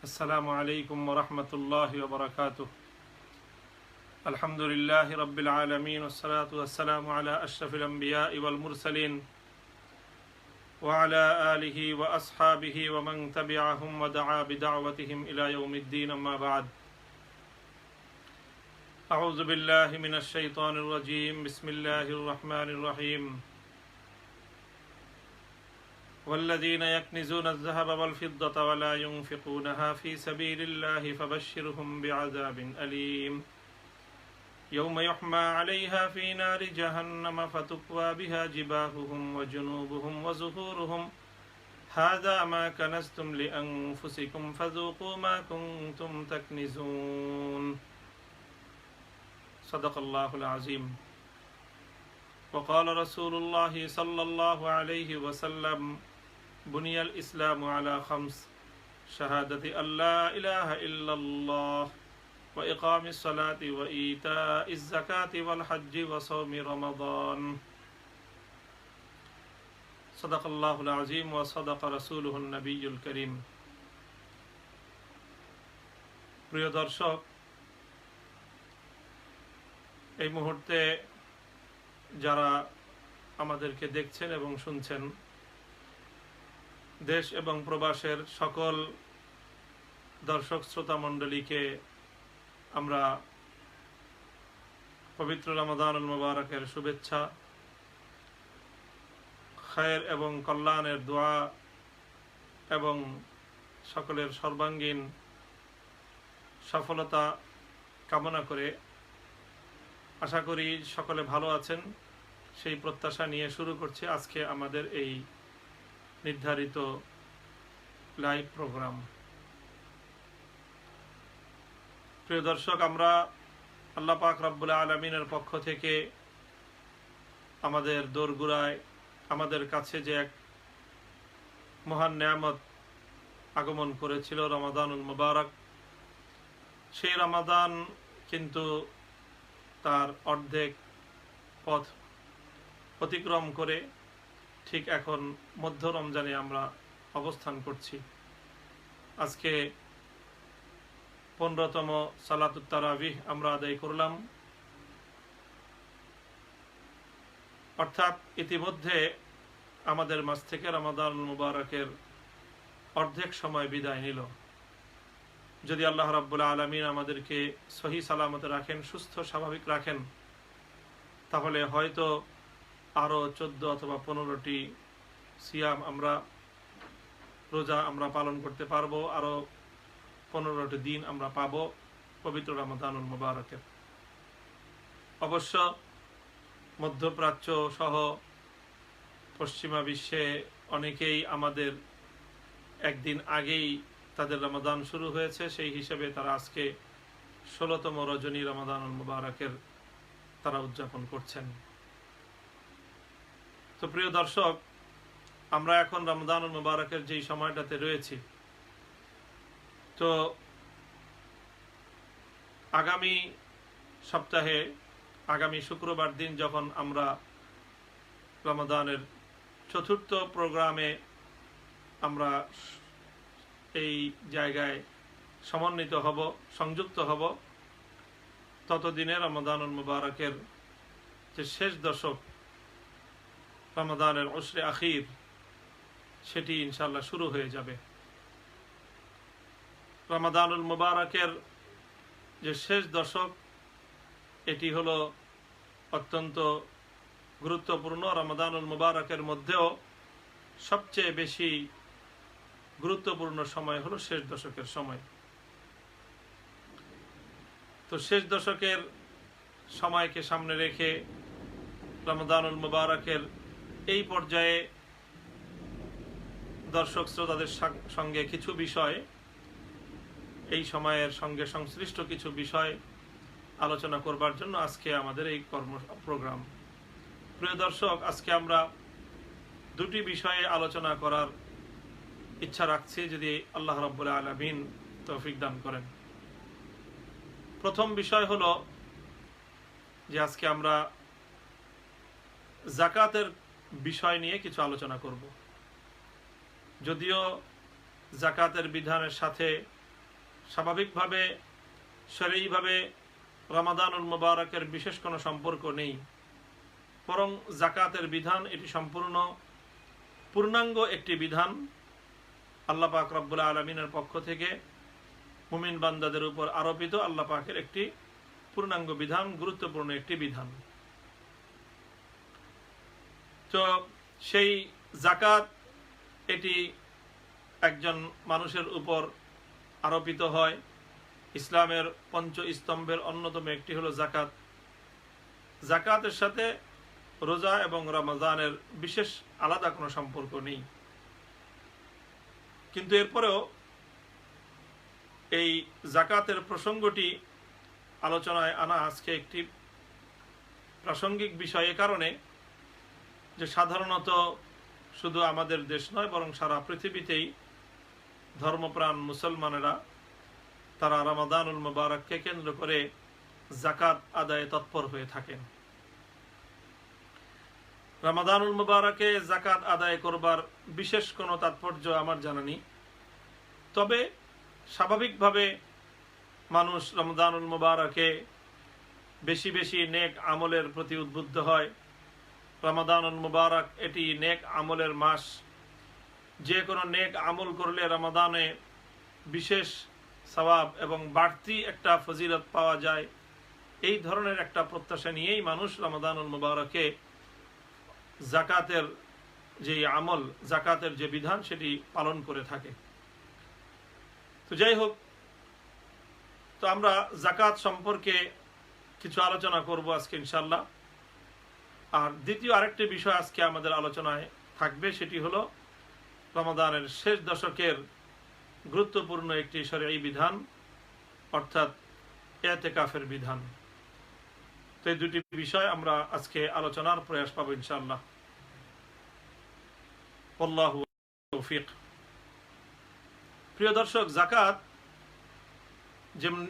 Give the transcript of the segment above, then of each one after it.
السلام عليكم ورحمة الله وبركاته. الحمد لله رب العالمين والصلاة والسلام على أشرف الأنبياء والمرسلين وعلى آله وأصحابه ومن تبعهم ودعا بدعوتهم إلى يوم الدين. أما بعد، أعوذ بالله من الشيطان الرجيم. بسم الله الرحمن الرحيم. والذين يكنزون الذهب والفضة ولا ينفقونها في سبيل الله فبشرهم بعذاب أليم يوم يحمى عليها في نار جهنم فتكوى بها جباههم وجنوبهم وظهورهم هذا ما كنزتم لأنفسكم فذوقوا ما كنتم تكنزون. صدق الله العظيم. وقال رسول الله صلى الله عليه وسلم: بني الإسلام على خمس: شهادة أن لا إله إلا الله وإقام الصلاة وإيتاء الزكاة والحج وصوم رمضان. صدق الله العظيم وصدق رسوله النبي الكريم. প্রিয় দর্শক, এই মুহূর্তে যারা আমাদেরকে দেখছেন এবং শুনছেন, দেশ এবং প্রবাসের সকল দর্শক শ্রোতা মণ্ডলীকে আমরা পবিত্র রমাদানুল মুবারকের শুভেচ্ছা, খায়ের এবং কল্যাণের দোয়া এবং সকলের সর্বাঙ্গীন সফলতা কামনা করে আশা করি সকলে ভালো আছেন, সেই প্রত্যাশা নিয়ে শুরু করছি আজকে আমাদের এই নির্ধারিত লাইভ প্রোগ্রাম। প্রিয় দর্শক, আমরা আল্লাহ পাক রব্বুল আলামিনের পক্ষ থেকে আমাদের দোরগোড়ায় আমাদের কাছে যে এক মহান নেয়ামত আগমন করেছিল, রমাদানুল মুবারক, সেই রমাদান কিন্তু তার অর্ধেক পথ অতিক্রম করে ঠিক এখন মধ্য রমজানে আমরা অবস্থান করছি। আজকে 15তম সালাতুত তারাবিহ আমরা আদায় করলাম, অর্থাৎ ইতিমধ্যে আমাদের মাঝ থেকে রমাদানুল মুবারকের অর্ধেক সময় বিদায় নিল। যদি আল্লাহ রাব্বুল আলামিন আমাদেরকে সহি সালামতে রাখেন, সুস্থ স্বাভাবিক রাখেন, তাহলে হয়তো আরো 14 অথবা 15টি সিয়াম রোজা আমরা পালন করতে পারবো, আরো 15টি দিন আমরা পাবো পবিত্র রমাদানুল মুবারকের। অবশ্য মধ্যপ্রাচ্য সহ পশ্চিমা বিশ্বে অনেকেই আমাদের একদিন আগেই তাদের রমাদান শুরু হয়েছে, সেই হিসেবে তারা আজকে 16তম রজনী রমাদানুল মুবারকের তারা উদযাপন করছেন। তো প্রিয় দর্শক, আমরা এখন রমাদানুল মুবারকের যেই সময়টাতে রয়েছি, তো আগামী সপ্তাহে আগামী শুক্রবার দিন যখন আমরা রমাদানের 4র্থ প্রোগ্রামে আমরা এই জায়গায় সমন্বিত হব, সংযুক্ত হব, ততদিনে রমাদানুল মুবারকের যে শেষ দশক, রমাদানের উশরে আখির, সেটি ইনশাআল্লাহ শুরু হয়ে যাবে। রমাদানুল মুবারকের যে শেষ দশক, এটি হলো অত্যন্ত গুরুত্বপূর্ণ। রমাদানুল মুবারকের মধ্যেও সবচেয়ে বেশি গুরুত্বপূর্ণ সময় হলো শেষ দশকের সময়। তো শেষ দশকের সময়কে সামনে রেখে রমাদানুল মুবারকের এই পর্যায়ে দর্শক শ্রোতাদের সঙ্গে কিছু বিষয়, এই সময়ের সঙ্গে সংশ্লিষ্ট কিছু বিষয় আলোচনা করবার জন্য আজকে আমাদের এই প্রোগ্রাম। প্রিয় দর্শক, আজকে আমরা দুটি বিষয়ে আলোচনা করার ইচ্ছা রাখছি, যদি আল্লাহ রাব্বুল আলামিন তৌফিক দান করেন। প্রথম বিষয় হলো যে আজকে আমরা যাকাতের বিষয় নিয়ে কিছু আলোচনা করব। যদিও যাকাতের বিধানের সাথে স্বাভাবিকভাবে শরঈভাবে রমাদানুল মুবারকের বিশেষ কোনো সম্পর্ক নেই, বরং যাকাতের বিধান এটি সম্পূর্ণ পূর্ণাঙ্গ একটি বিধান আল্লাহ পাক রব্বুল আলামিনের পক্ষ থেকে মুমিন বান্দাদের উপর আরোপিত আল্লাহ পাকের একটি পূর্ণাঙ্গ বিধান, গুরুত্বপূর্ণ একটি বিধান। তো সেই যাকাত এটি একজন মানুষের উপর আরোপিত হয়। ইসলামের পঞ্চ স্তম্ভের অন্যতম একটি হলো যাকাত। যাকাতের সাথে রোজা এবং রমজানের বিশেষ আলাদা কোনো সম্পর্ক নেই, কিন্তু এরপরেও এই যাকাতের প্রসঙ্গটি আলোচনায় আনা আজকে একটি প্রাসঙ্গিক বিষয়, এ কারণে যে সাধারণত শুধু আমাদের দেশ নয় বরং সারা পৃথিবীতেই ধর্মপ্রাণ মুসলমানেরা তারা রমাদানুল মুবারককে কেন্দ্র করে যাকাত আদায়ে তৎপর হয়ে থাকেন। রমাদানুল মুবারকে যাকাত আদায় করবার বিশেষ কোনো তাৎপর্য আমার জানা নেই, তবে স্বাভাবিকভাবে মানুষ রমজানুল মুবারকে বেশি বেশি নেক আমলের প্রতি উদ্বুদ্ধ হয়। রমাদানুল মুবারক এটি নেক আমলের মাস, যে কোনো নেক আমল করলে রমাদানে বিশেষ সওয়াব এবং বাড়তি একটা ফজিলত পাওয়া যায়, এই ধরনের একটা প্রত্যাশা নিয়েই মানুষ রমাদানুল মুবারকে যাকাতের যে আমল, যাকাতের যে বিধান সেটি পালন করে থাকে। তো যাই হোক, তো আমরা যাকাত সম্পর্কে কিছু আলোচনা করব আজকে ইনশাআল্লাহ। আর দ্বিতীয় আরেকটি বিষয় আজকে আমাদের আলোচনায় থাকবে, সেটি হলো রমাদানের শেষ দশকের গুরুত্বপূর্ণ একটি শরঈ বিধান, অর্থাৎ ইতিকাফের বিধান। তো এই দুটি বিষয় আমরা আজকে আলোচনার প্রয়াস পাবো ইনশাআল্লাহ। আল্লাহু তৌফিক। প্রিয় দর্শক, যাকাত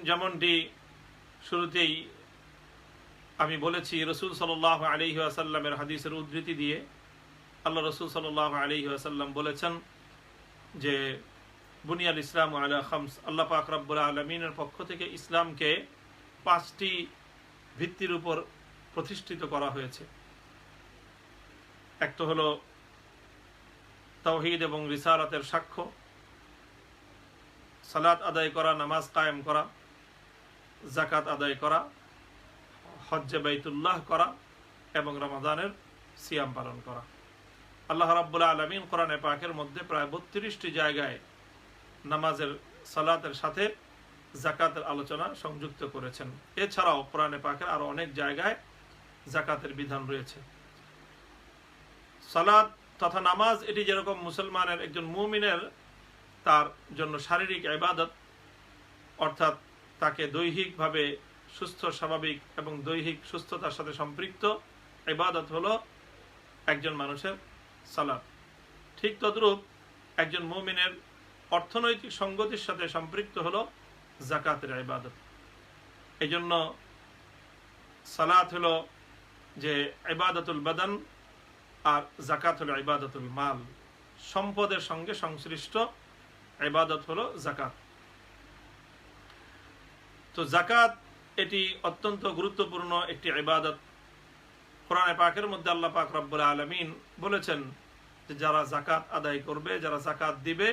যেমনটি শুরুতেই আমি বলেছি, রসুল সাল্লাল্লাহু আলাইহি ওয়াসাল্লামের হাদিসের উদ্ধৃতি দিয়ে আল্লাহ রসুল সাল্লাল্লাহু আলাইহি ওয়াসাল্লাম বলেছেন যে বুনিয়াল ইসলাম আলা খামস, আল্লাহ পাক রব্বুল আলামিনের পক্ষ থেকে ইসলামকে 5টি ভিত্তির উপর প্রতিষ্ঠিত করা হয়েছে। একটা হলো তাওহীদ এবং রিসালাতের সাক্ষ্য, সালাত আদায় করা, নামাজ কায়েম করা, যাকাত আদায় করা, হজ্জে বাইতুল্লাহ করা এবং রমাদানের সিয়াম পালন করা। আল্লাহ রাব্বুল আলামিন কোরআনে পাকের মধ্যে প্রায় 32টি জায়গায় নামাজের, সালাতের সাথে যাকাতের আলোচনা সংযুক্ত করেছেন। এছাড়াও কোরআনে পাকের আরো অনেক জায়গায় যাকাতের বিধান রয়েছে। সালাত তথা নামাজ এটি যেরকম মুসলমানের, একজন মুমিনের তার জন্য শারীরিক ইবাদত, অর্থাৎ তাকে দৈহিকভাবে সুস্থ, স্বাভাবিক এবং দৈহিক সুস্থতার সাথে সম্পৃক্ত ইবাদত হলো একজন মানুষের সালাত, ঠিক তদ্রূপ একজন মুমিনের অর্থনৈতিক সঙ্গতির সাথে সম্পৃক্ত হলো যাকাতের ইবাদত। এই জন্য সালাত হলো যে ইবাদতুল বাদান, আর যাকাত হলো ইবাদতুল মাল, সম্পদের সঙ্গে সংশ্লিষ্ট ইবাদত হলো যাকাত। তো যাকাত এটি অত্যন্ত গুরুত্বপূর্ণ একটি ইবাদত। কোরআনে পাকের মধ্যে আল্লাহ পাক রব্বুল আলামিন বলেছেন যে যারা যাকাত আদায় করবে, যারা যাকাত দিবে,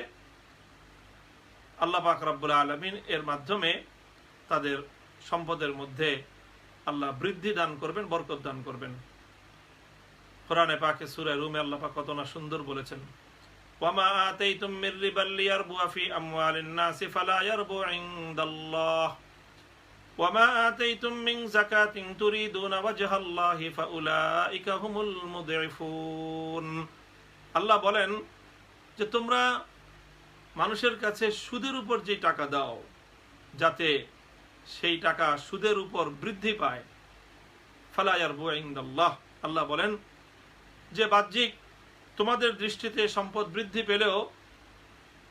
আল্লাহ পাক রব্বুল আলামিন এর মাধ্যমে তাদের সম্পদের মধ্যে আল্লাহ বৃদ্ধি দান করবেন, বরকত দান করবেন। কোরআনে পাকে সূরা রুমে আল্লাহ পাক কত না সুন্দর বলেছেন, ওয়ামা আতাইতুম মির রিবাল লিয়ারবু ফি আমওয়ালিন নাসি ফালা ইয়ারবু ইনদাল্লাহ ওয়ামা আতাইতুম মিন যাকাতিন তুরিদুনা ওয়াজহাল্লাহি ফাউলাইকা হুমুল মুদঈফুন। আল্লাহ বলেন যে তোমরা মানুষের কাছে সুদের উপর যে টাকা দাও, যাতে সেই টাকা সুদের উপর বৃদ্ধি পায়, ফালা ইয়ারবু ইনদাল্লাহ, আল্লাহ বলেন যে বাহ্যিক তোমাদের দৃষ্টিতে সম্পদ বৃদ্ধি পেলেও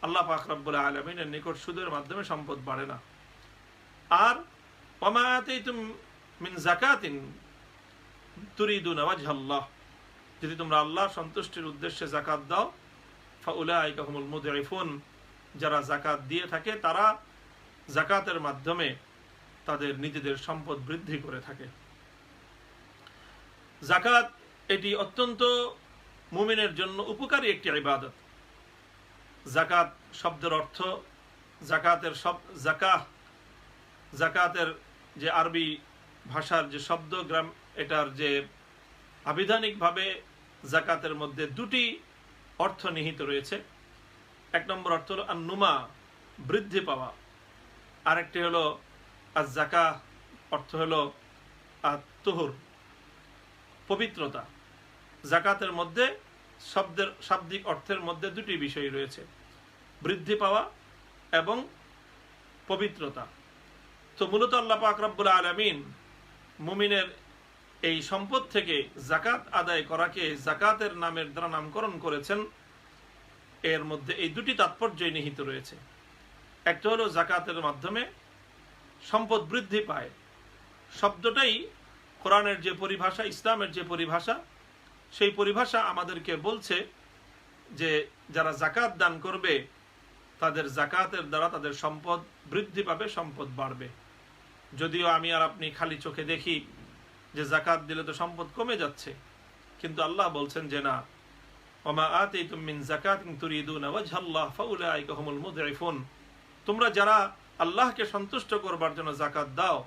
আল্লাহ পাক রব্বুল আলামিনের নিকট সুদের মাধ্যমে সম্পদ বাড়ে না। আর ওয়ামা আতাইতুম মিন যাকাতিন তুরিদুনা ওয়াজহাল্লাহ, যদি তোমরা আল্লাহর সন্তুষ্টির উদ্দেশ্যে যাকাত দাও, ফাউলাইকা হুমুল মুদঈফুন, যারা যাকাত দিয়ে থাকে তারা জাকাতের মাধ্যমে তাদের নিজেদের সম্পদ বৃদ্ধি করে থাকে। জাকাত এটি অত্যন্ত মুমিনের জন্য উপকারী একটি ইবাদত। জাকাত শব্দের অর্থ, জাকাতের যে আরবি ভাষার যে শব্দগ্রাম, এটার যে আবিধানিকভাবে জাকাতের মধ্যে দুটি অর্থ নিহিত রয়েছে। এক নম্বর অর্থ হলো আন-নুমা, বৃদ্ধি পাওয়া। আরেকটি হলো আজ-জাকা, অর্থ হলো আত-তুহুর, পবিত্রতা। জাকাতের মধ্যে শাব্দিক অর্থের মধ্যে দুটি বিষয় রয়েছে, বৃদ্ধি পাওয়া এবং পবিত্রতা। তো মূলত আল্লাহ পাক রব্বুল আলামিন মুমিনের এই সম্পদ থেকে জাকাত আদায় করাকে জাকাতের নামের দ্বারা নামকরণ করেছেন। এর মধ্যে এই দুটি তাৎপর্যই নিহিত রয়েছে। একটা হলো জাকাতের মাধ্যমে সম্পদ বৃদ্ধি পায়। শব্দটাই কোরআনের যে পরিভাষা, ইসলামের যে পরিভাষা, সেই পরিভাষা আমাদেরকে বলছে যে যারা জাকাত দান করবে তাদের জাকাতের দ্বারা তাদের সম্পদ বৃদ্ধি পাবে, সম্পদ বাড়বে। যদিও আমি আর আপনি খালি চোখে দেখি যে জাকাত দিলে তো সম্পদ কমে যাচ্ছে, কিন্তু আল্লাহ বলছেন যে না, ওমা আতাইতুম মিন যাকাতিন তুরিদুনা ওয়াজহাল্লাহ ফাউলাইকা হুমুল মুযইফুন। তোমরা যারা আল্লাহকে সন্তুষ্ট করবার জন্য জাকাত দাও,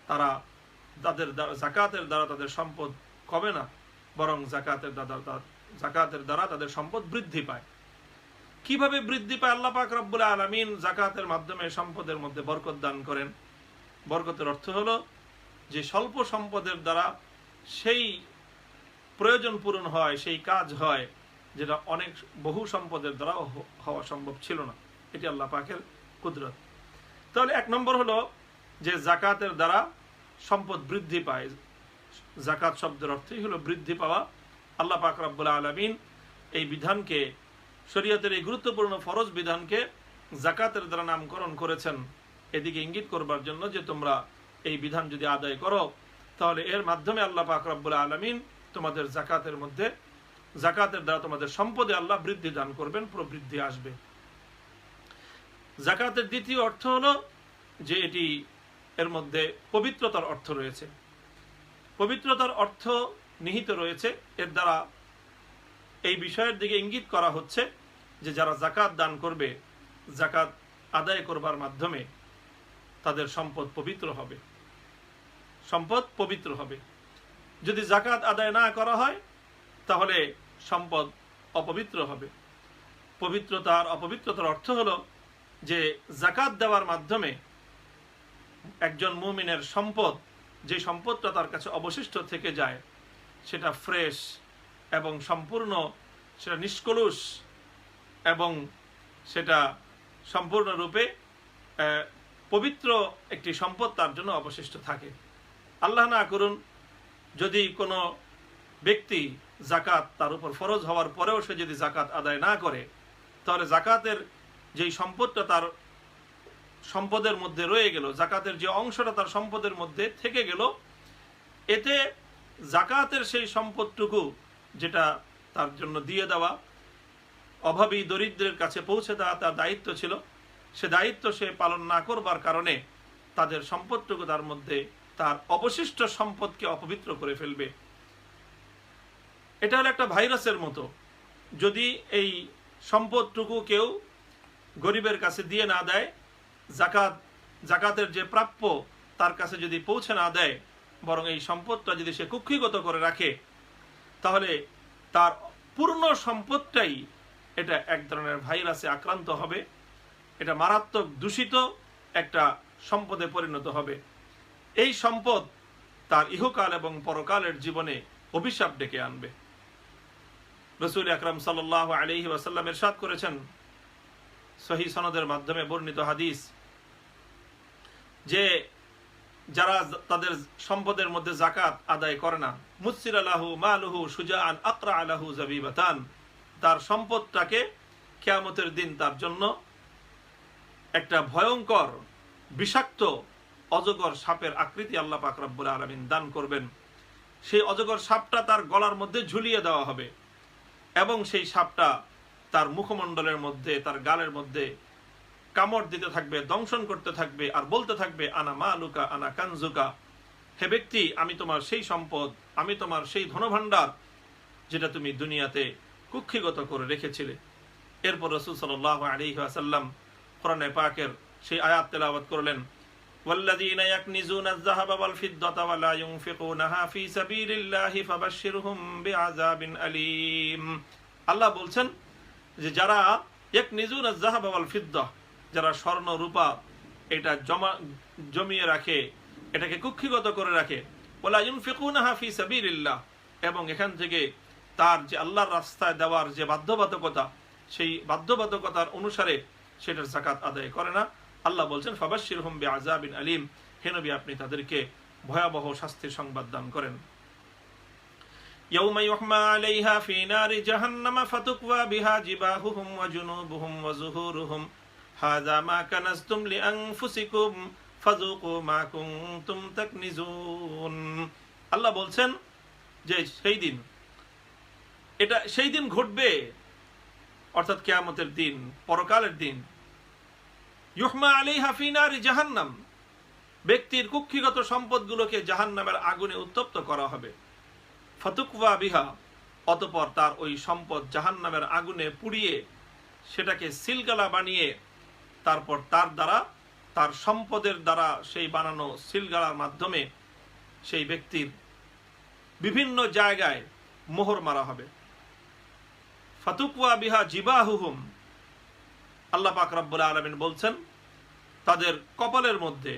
তারা জাকাতের দ্বারা তাদের সম্পদ কমে না, বরং জাকাতের দ্বারা তাদের সম্পদ বৃদ্ধি পায়। কিভাবে বৃদ্ধি পায়? আল্লাহ পাক রব্বুল আলামিন জাকাতের মাধ্যমে সম্পদের মধ্যে বরকত দান করেন। বরকতের অর্থ হলো যে স্বল্প সম্পদের দ্বারা সেই প্রয়োজন পূরণ হয়, সেই কাজ হয় যেটা বহু সম্পদের দ্বারা হওয়া সম্ভব ছিল না। এটি আল্লাহ পাকের কুদরত। তাহলে এক নম্বর হলো যে জাকাতের দ্বারা সম্পদ বৃদ্ধি পায়। জাকাত শব্দের অর্থই হলো বৃদ্ধি পাওয়া। আল্লাহ পাক রব্বুল আলামিন এই বিধানকে, শরীয়তের এই গুরুত্বপূর্ণ ফরজ বিধানকে জাকাতের দ্বারা নামকরণ করেছেন এদিকে ইঙ্গিত করবার জন্য যে তোমরা এই বিধান যদি আদায় করো তাহলে এর মাধ্যমে আল্লাহ পাক রব্বুল আলামিন তোমাদের জাকাতের দ্বারা তোমাদের সম্পদে আল্লাহ বৃদ্ধি দান করবেন, প্রবৃদ্ধি আসবে। জাকাতের দ্বিতীয় অর্থ হলো যে এটি এর মধ্যে পবিত্রতার অর্থ রয়েছে। পবিত্রতার অর্থ নিহিত রয়েছে। এর দ্বারা এই বিষয়ের দিকে ইঙ্গিত করা হচ্ছে যে যারা জাকাত দান করবে, জাকাত আদায় করবার মাধ্যমে তাদের সম্পদ পবিত্র হবে, সম্পদ পবিত্র হবে। যদি জাকাত আদায় না করা হয় তাহলে সম্পদ অপবিত্র হবে। পবিত্রতার অপবিত্রতার অর্থ হলো যে জাকাত দেওয়ার মাধ্যমে একজন মুমিনের সম্পদ, যে সম্পদটা তার কাছে অবশিষ্ট থেকে যায়, সেটা ফ্রেশ এবং সম্পূর্ণ, সেটা নিষ্কলুষ এবং সেটা সম্পূর্ণরূপে পবিত্র একটি সম্পদ তার জন্য অবশিষ্ট থাকে। আল্লাহ না করুন যদি কোনো ব্যক্তি জাকাত তার উপর ফরজ হওয়ার পরেও সে যদি জাকাত আদায় না করে, তাহলে জাকাতের যেই সম্পদটা তার সম্পদের মধ্যে রয়ে গেল, জাকাতের যে অংশটা তার সম্পদের মধ্যে থেকে গেল, এতে জাকাতের সেই সম্পদটুকু যেটা তার জন্য দিয়ে দেওয়া, অভাবী দরিদ্রের কাছে পৌঁছে দেওয়া তার দায়িত্ব ছিল, সে দায়িত্ব সে পালন না করবার কারণে তাদের সম্পদটুকু তার মধ্যে, তার অবশিষ্ট সম্পদকে অপবিত্র করে ফেলবে। এটা হলো একটা ভাইরাসের মতো। যদি এই সম্পদটুকু কেউ গরিবের কাছে দিয়ে না দেয়, জাকাতের যে প্রাপ্য তার কাছে যদি পৌঁছে না দেয়, বরং এই সম্পদটা যদি সে কুক্ষিগত করে রাখে, তাহলে তার পূর্ণ সম্পদটাই এটা এক ধরনের ভাইরাসে আক্রান্ত হবে। এটা মারাত্মক দূষিত একটা সম্পদে পরিণত হবে। এই সম্পদ তার ইহকাল এবং পরকালের জীবনে অভিশাপ ডেকে আনবে। রাসূল আকরাম সাল্লাল্লাহু আলাইহি ওয়াসাল্লাম ইরশাদ করেছেন সহিহ সনদের মাধ্যমে বর্ণিত হাদিস, যে যারা তাদের সম্পদের মধ্যে জাকাত আদায় করে না, মুসির আলাহু মালুহু সুজাআন আকরা আলাহু জাবিবাতান, তার সম্পদটাকে কিয়ামতের দিন তার জন্য একটা ভয়ঙ্কর বিষাক্ত অজগর সাপের আকৃতি আল্লাহ পাক রব্বুল আলামিন দান করবেন। সেই অজগর সাপটা তার গলার মধ্যে ঝুলিয়ে দেওয়া হবে এবং সেই সাপটা তার মুখমণ্ডলের মধ্যে, তার গালের মধ্যে কামড় দিতে থাকবে, দংশন করতে থাকবে, আর বলতে থাকবে আনা মালুকা আনা কানজুকা, হে ব্যক্তি আমি তোমার সেই সম্পদ, আমি তোমার সেই ধনভাণ্ডার যেটা তুমি দুনিয়াতে কুক্ষিগত করে রেখেছিলে। এরপর রাসূল সাল্লাল্লাহু আলাইহি ওয়াসাল্লাম কোরআনে পাকের সেই আয়াত তেলাওয়াত করলেন, ওয়াল্লাযীনা ইয়াকনিজুনা আয-যাহাবা ওয়াল ফিদ্দাতা ওয়া লা ইউনফিকুনাহা ফী সাবিলিল্লাহি ফাবাশশিরহুম বিআযাবিন আলীম। আল্লাহ বলছেন যে যারা ইয়াকনিজুনা আয-যাহাবা ওয়াল ফিদ্দা, যারা স্বর্ণ রূপা এটা জমিয়ে রাখে, এটাকে কুক্ষিগত করে রাখে, ওয়া লা ইউনফিকুনাহা ফী সাবিলিল্লাহ, এবং এখান থেকে তার যে আল্লাহর রাস্তায় দেওয়ার যে বাধ্যবাধকতা, সেই বাধ্যবাধকতার অনুসারে সেটার যাকাত আদায় করে না, আল্লাহ বলছেন ফাবাশশিরহুম বিআযাবিন আলীম, হে নবী আপনি তাদেরকে ভয়াবহ শাস্তির সংবাদ দান করেন। ইয়াউমা ইউহমা আলাইহা ফী নারি জাহান্নাম ফাতুকওয়া বিহা জিবাহুহুম ওয়া জুনুবুহুম ওয়া যুহুরুহুম হাযা মা কানাজতুম লিআনফুসিকুম ফাযুকু মা কুনতুম তাকনিজুন। আল্লাহ বলছেন যে সেই দিন, এটা সেই দিন ঘটবে, অর্থাৎ কিয়ামতের দিন, পরকালের দিন। ইউহমা আলাইহা ফী নারি জাহান্নাম, ব্যক্তির কুক্ষিগত সম্পদগুলোকে জাহান্নামের আগুনে উত্তপ্ত করা হবে। ফাতুকওয়া বিহা, অতঃপর তার ওই সম্পদ জাহান্নামের আগুনে পুড়িয়ে সেটাকে সিলগালা বানিয়ে তারপর তার দ্বারা, তার সম্পদের দ্বারা সেই বানানো সিলগালার মাধ্যমে সেই ব্যক্তির বিভিন্ন জায়গায় মোহর মারা হবে। ফাতুকওয়া বিহা জিবাহুহুম, আল্লাহ পাক রব্বুল আলামিন বলছেন তাদের কপালের মধ্যে,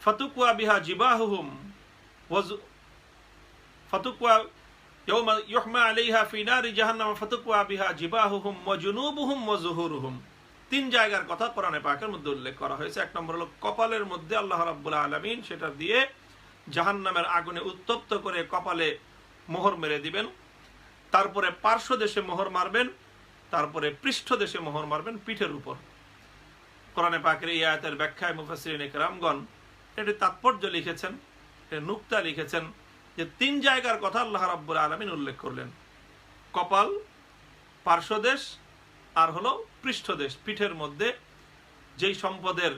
ফাতুকওয়া বিহা জিবাহুহুম ফাতুকওয়া ইয়াউমা ইউহমা আলাইহা ফী নারি জাহান্নাম ফাতুকওয়া বিহা জিবাহুহুম ওয়া জুনুবুহুম ওয়া যুহুরুহুম। তিন জায়গার কথা কোরআনে পাকের মধ্যে উল্লেখ করা হয়েছে। এক নম্বর হলো কপালের মধ্যে আল্লাহ রাব্বুল আলামিন সেটা দিয়ে জাহান্নামের আগুনে উত্তপ্ত করে কপালে মোহর মেরে দিবেন, তারপরে পার্শ্ব দেশে মোহর মারবেন, তারপরে পৃষ্ঠ দেশে মোহর মারবেন পিঠের উপর। কোরআনে পাকের এই আয়াতের ব্যাখ্যায় মুফাসসিরিনে কেরামগণ এটি তাৎপর্য লিখেছেন, নুকতা লিখেছেন যে তিন জায়গার কথা আল্লাহ রাব্বুল আলামিন উল্লেখ করলেন, কপাল, পার্শ্বদেশ আর হলো পৃষ্ঠদেশ। পিঠের মধ্যে যেই সম্পদের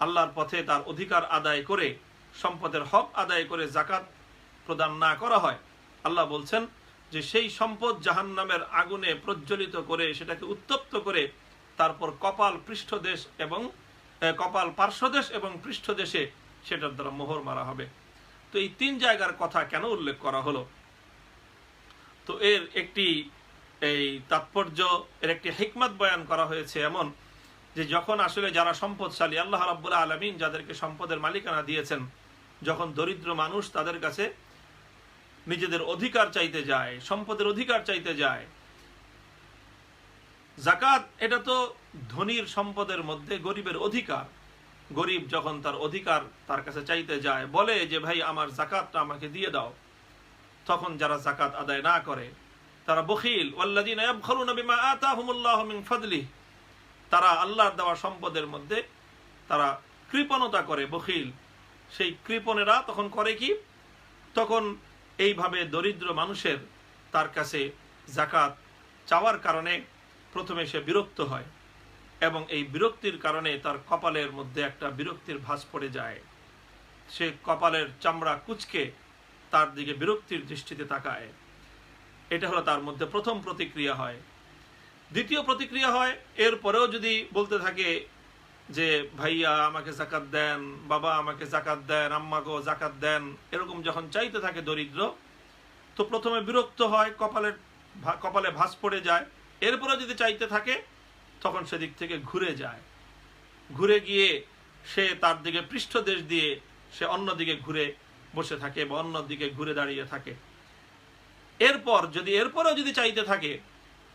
আল্লাহর পথে তার অধিকার আদায় করে, সম্পদের হক আদায় করে যাকাত প্রদান না করা হয়, আল্লাহ বলছেন যে সেই সম্পদ জাহান্নামের আগুনে প্রজ্বলিত করে সেটাকে উত্তপ্ত করে তারপর কপাল, পৃষ্ঠদেশ এবং কপাল, পার্শ্বদেশ এবং পৃষ্ঠদেশে সেটার দ্বারা মোহর মারা হবে। তো এই তিন জায়গার কথা কেন উল্লেখ করা হলো? তো এর একটি এই তাৎপর্য, এর একটি হিকমত বয়ান করা হয়েছে এমন যে যখন আসলে যারা সম্পদশালী, আল্লাহ রাব্বুল আলামিন যাদেরকে সম্পদের মালিকানা দিয়েছেন, যখন দরিদ্র মানুষ তাদের কাছে নিজেদের অধিকার চাইতে যায়, সম্পদের অধিকার চাইতে যায়, যাকাত এটা তো ধনীর সম্পদের মধ্যে গরিবের অধিকার। গরিব যখন তার অধিকার তার কাছে চাইতে যায়, বলে যে ভাই আমার যাকাতটা আমাকে দিয়ে দাও, তখন যারা যাকাত আদায় না করে তারা বখিল, ওয়াল্লাযীনা ইয়াবখালুনা বিমা আতাহুমুল্লাহু মিন ফাদলিহি, তারা আল্লাহর দেওয়া সম্পদের মধ্যে তারা কৃপণতা করে, বখিল। সেই কৃপণেরা তখন করে কি? তখন এইভাবে দরিদ্র মানুষের তার কাছে যাকাত চাওয়ার কারণে প্রথমে সে বিরক্ত হয়, এবং এই বিরক্তির কারণে তার কপালের মধ্যে একটা বিরক্তির ভাঁজ পড়ে যায়। সে কপালের চামড়া কুঁচকে তার দিকে বিরক্তির দৃষ্টিতে তাকায়। এটা হলো তার মধ্যে প্রথম প্রতিক্রিয়া হয়। দ্বিতীয় প্রতিক্রিয়া হয়, এরপরেও যদি বলতে থাকে যে ভাইয়া আমাকে যাকাত দেন, বাবা আমাকে যাকাত দেন, আম্মাকেও যাকাত দেন, এরকম যখন চাইতে থাকে দরিদ্র, তো প্রথমে বিরক্ত হয়, কপালে ভাঁজ পড়ে যায়। এরপরে যদি চাইতে থাকে তখন সেদিক থেকে ঘুরে যায়, ঘুরে গিয়ে সে তার দিকে পৃষ্ঠদেশ দিয়ে সে অন্যদিকে ঘুরে বসে থাকে বা অন্যদিকে ঘুরে দাঁড়িয়ে থাকে। এরপরেও যদি চাইতে থাকে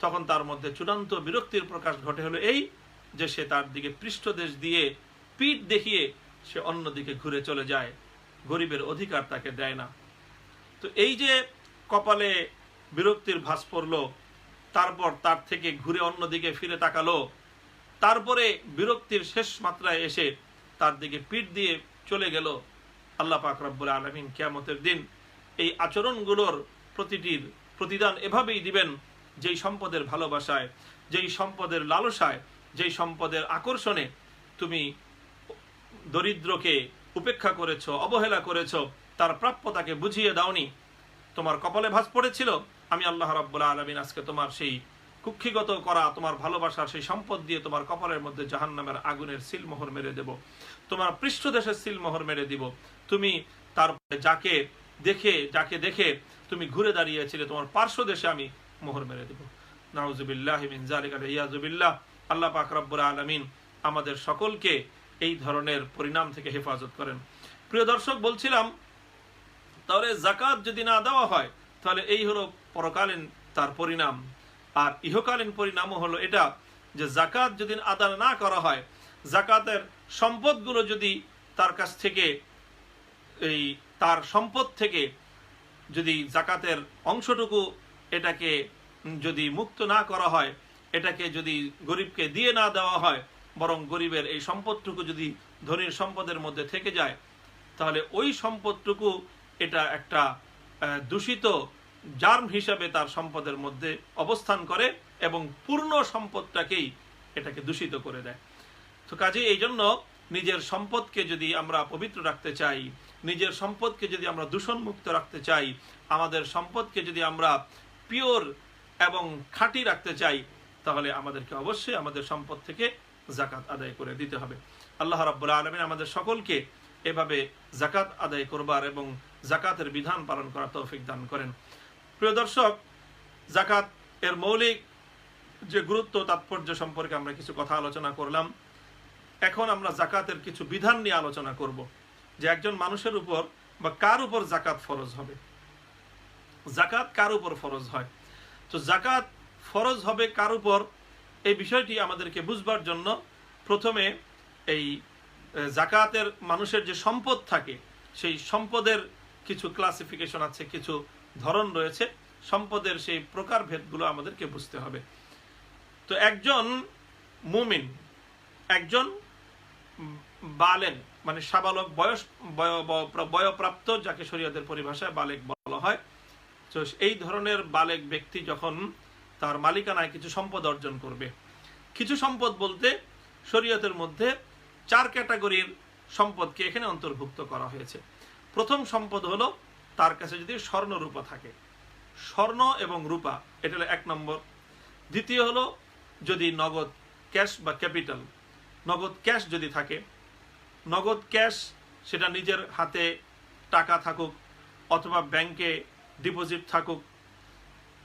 তখন তার মধ্যে চূড়ান্ত বিরক্তির প্রকাশ ঘটে হলো এই যে সে তার দিকে পৃষ্ঠদেশ দিয়ে পিঠ দেখিয়ে সে অন্যদিকে ঘুরে চলে যায়, গরিবের অধিকার তাকে দেয় না। তো এই যে কপালে বিরক্তির ভাঁজ পড়লো, তারপর তার থেকে ঘুরে অন্যদিকে ফিরে তাকালো, তারপরে বিরক্তির শেষ মাত্রায় এসে তার দিকে পিঠ দিয়ে চলে গেল, আল্লাহ পাক রব্বুল আলামিন কিয়ামতের দিন এই আচরণগুলোর প্রতিটির প্রতিদান এভাবেই দিবেন যেই সম্পদের ভালোবাসায়, যেই সম্পদের লালসায় যেই সম্পদের আকর্ষণে তুমি দরিদ্রকে উপেক্ষা করেছ, অবহেলা করেছ, তার প্রাপ্যতাকে বুঝিয়ে দাওনি, তোমার কপালে ভাঁজ পড়েছিল, আমি আল্লাহ রাব্বুল আলামিন আজকে তোমার সেই কুক্ষিগত করা তোমার ভালোবাসার সেই সম্পদ দিয়ে তোমার কপালের মধ্যে জাহান্নামের আগুনের সিলমোহর মেরে দেব, তোমার পৃষ্ঠদেশের সিলমোহর মেরে দিব। তুমি তারপরে যাকে দেখে তুমি ঘুরে দাঁড়িয়েছিলে, তোমার পার্শ্ব দেশে আমি মোহর মেরে দেব। নাউযুবিল্লাহি মিন যালিকা ওয়াইয়াযুবিল্লাহ। আল্লাহ পাক রব্বুল আলামিন আমাদের সকলকে এই ধরনের পরিণাম থেকে হেফাজত করেন। প্রিয় দর্শক, বলছিলাম তাহলে যাকাত যদি না দেওয়া হয় তাহলে এই হলো পরকালীন তার পরিণাম। আর ইহকালীন পরিণামও হলো এটা যে যাকাত যদি আদায় না করা হয়, যাকাতের সম্পদগুলো যদি তার কাছ থেকে তার সম্পদ থেকে যদি যাকাতের অংশটুকু এটাকে যদি মুক্ত না করা হয়, এটাকে যদি গরিবকে দিয়ে না দেওয়া হয়, বরং গরিবের এই সম্পদটুকু যদি ধনীর সম্পদের মধ্যে থেকে যায়, তাহলে ওই সম্পদটুকু এটা একটা দূষিত জার্ম হিসাবে তার সম্পদের মধ্যে অবস্থান করে এবং পূর্ণ সম্পদটাকেই এটাকে দূষিত করে দেয়। তো কাজে এই জন্য নিজের সম্পদকে যদি আমরা পবিত্র রাখতে চাই, নিজের সম্পদকে যদি আমরা দূষণমুক্ত রাখতে চাই, আমাদের সম্পদকে যদি আমরা পিওর এবং খাঁটি রাখতে চাই, তাহলে আমাদেরকে অবশ্যই আমাদের সম্পদ থেকে যাকাত আদায় করে দিতে হবে। আল্লাহ রাব্বুল আলামিন আমাদের সকলকে এভাবে যাকাত আদায় করবার এবং যাকাতের বিধান পালন করার তৌফিক দান করেন। প্রিয় দর্শক, যাকাত এর মৌলিক যে গুরুত্ব তাৎপর্য সম্পর্কে আমরা কিছু কথা আলোচনা করলাম। এখন আমরা যাকাতের কিছু বিধান নিয়ে আলোচনা করব, যে একজন মানুষের উপর বা কার উপর যাকাত ফরজ হবে, যাকাত কার উপর ফরজ হয়। তো যাকাত ফরজ হবে কার উপর, এই বিষয়টি আমাদেরকে বুঝবার জন্য প্রথমে এই যাকাতের মানুষের যে সম্পদ থাকে সেই সম্পদের কিছু ক্লাসিফিকেশন আছে, কিছু ধরন রয়েছে, সম্পদের সেই প্রকারভেদগুলো আমাদেরকে বুঝতে হবে। তো একজন মুমিন, একজন বালেগ মানে সাবালক, বয়প্রাপ্ত, যাকে শরীয়তের পরিভাষায় বালেগ বলা হয়, তো এই ধরনের বালেগ ব্যক্তি যখন তার মালিকানায় কিছু সম্পদ অর্জন করবে, কিছু সম্পদ বলতে শরীয়তের মধ্যে 4 ক্যাটাগরির সম্পদকে এখানে অন্তর্ভুক্ত করা হয়েছে। প্রথম সম্পদ হলো তার কাছে যদি স্বর্ণ রূপা থাকে, স্বর্ণ এবং রূপা, এটা হলো 1 নম্বর। দ্বিতীয় হলো যদি নগদ ক্যাশ বা ক্যাপিটাল, নগদ ক্যাশ যদি থাকে, নগদ ক্যাশ সেটা নিজের হাতে টাকা থাকুক অথবা ব্যাংকে ডিপোজিট থাকুক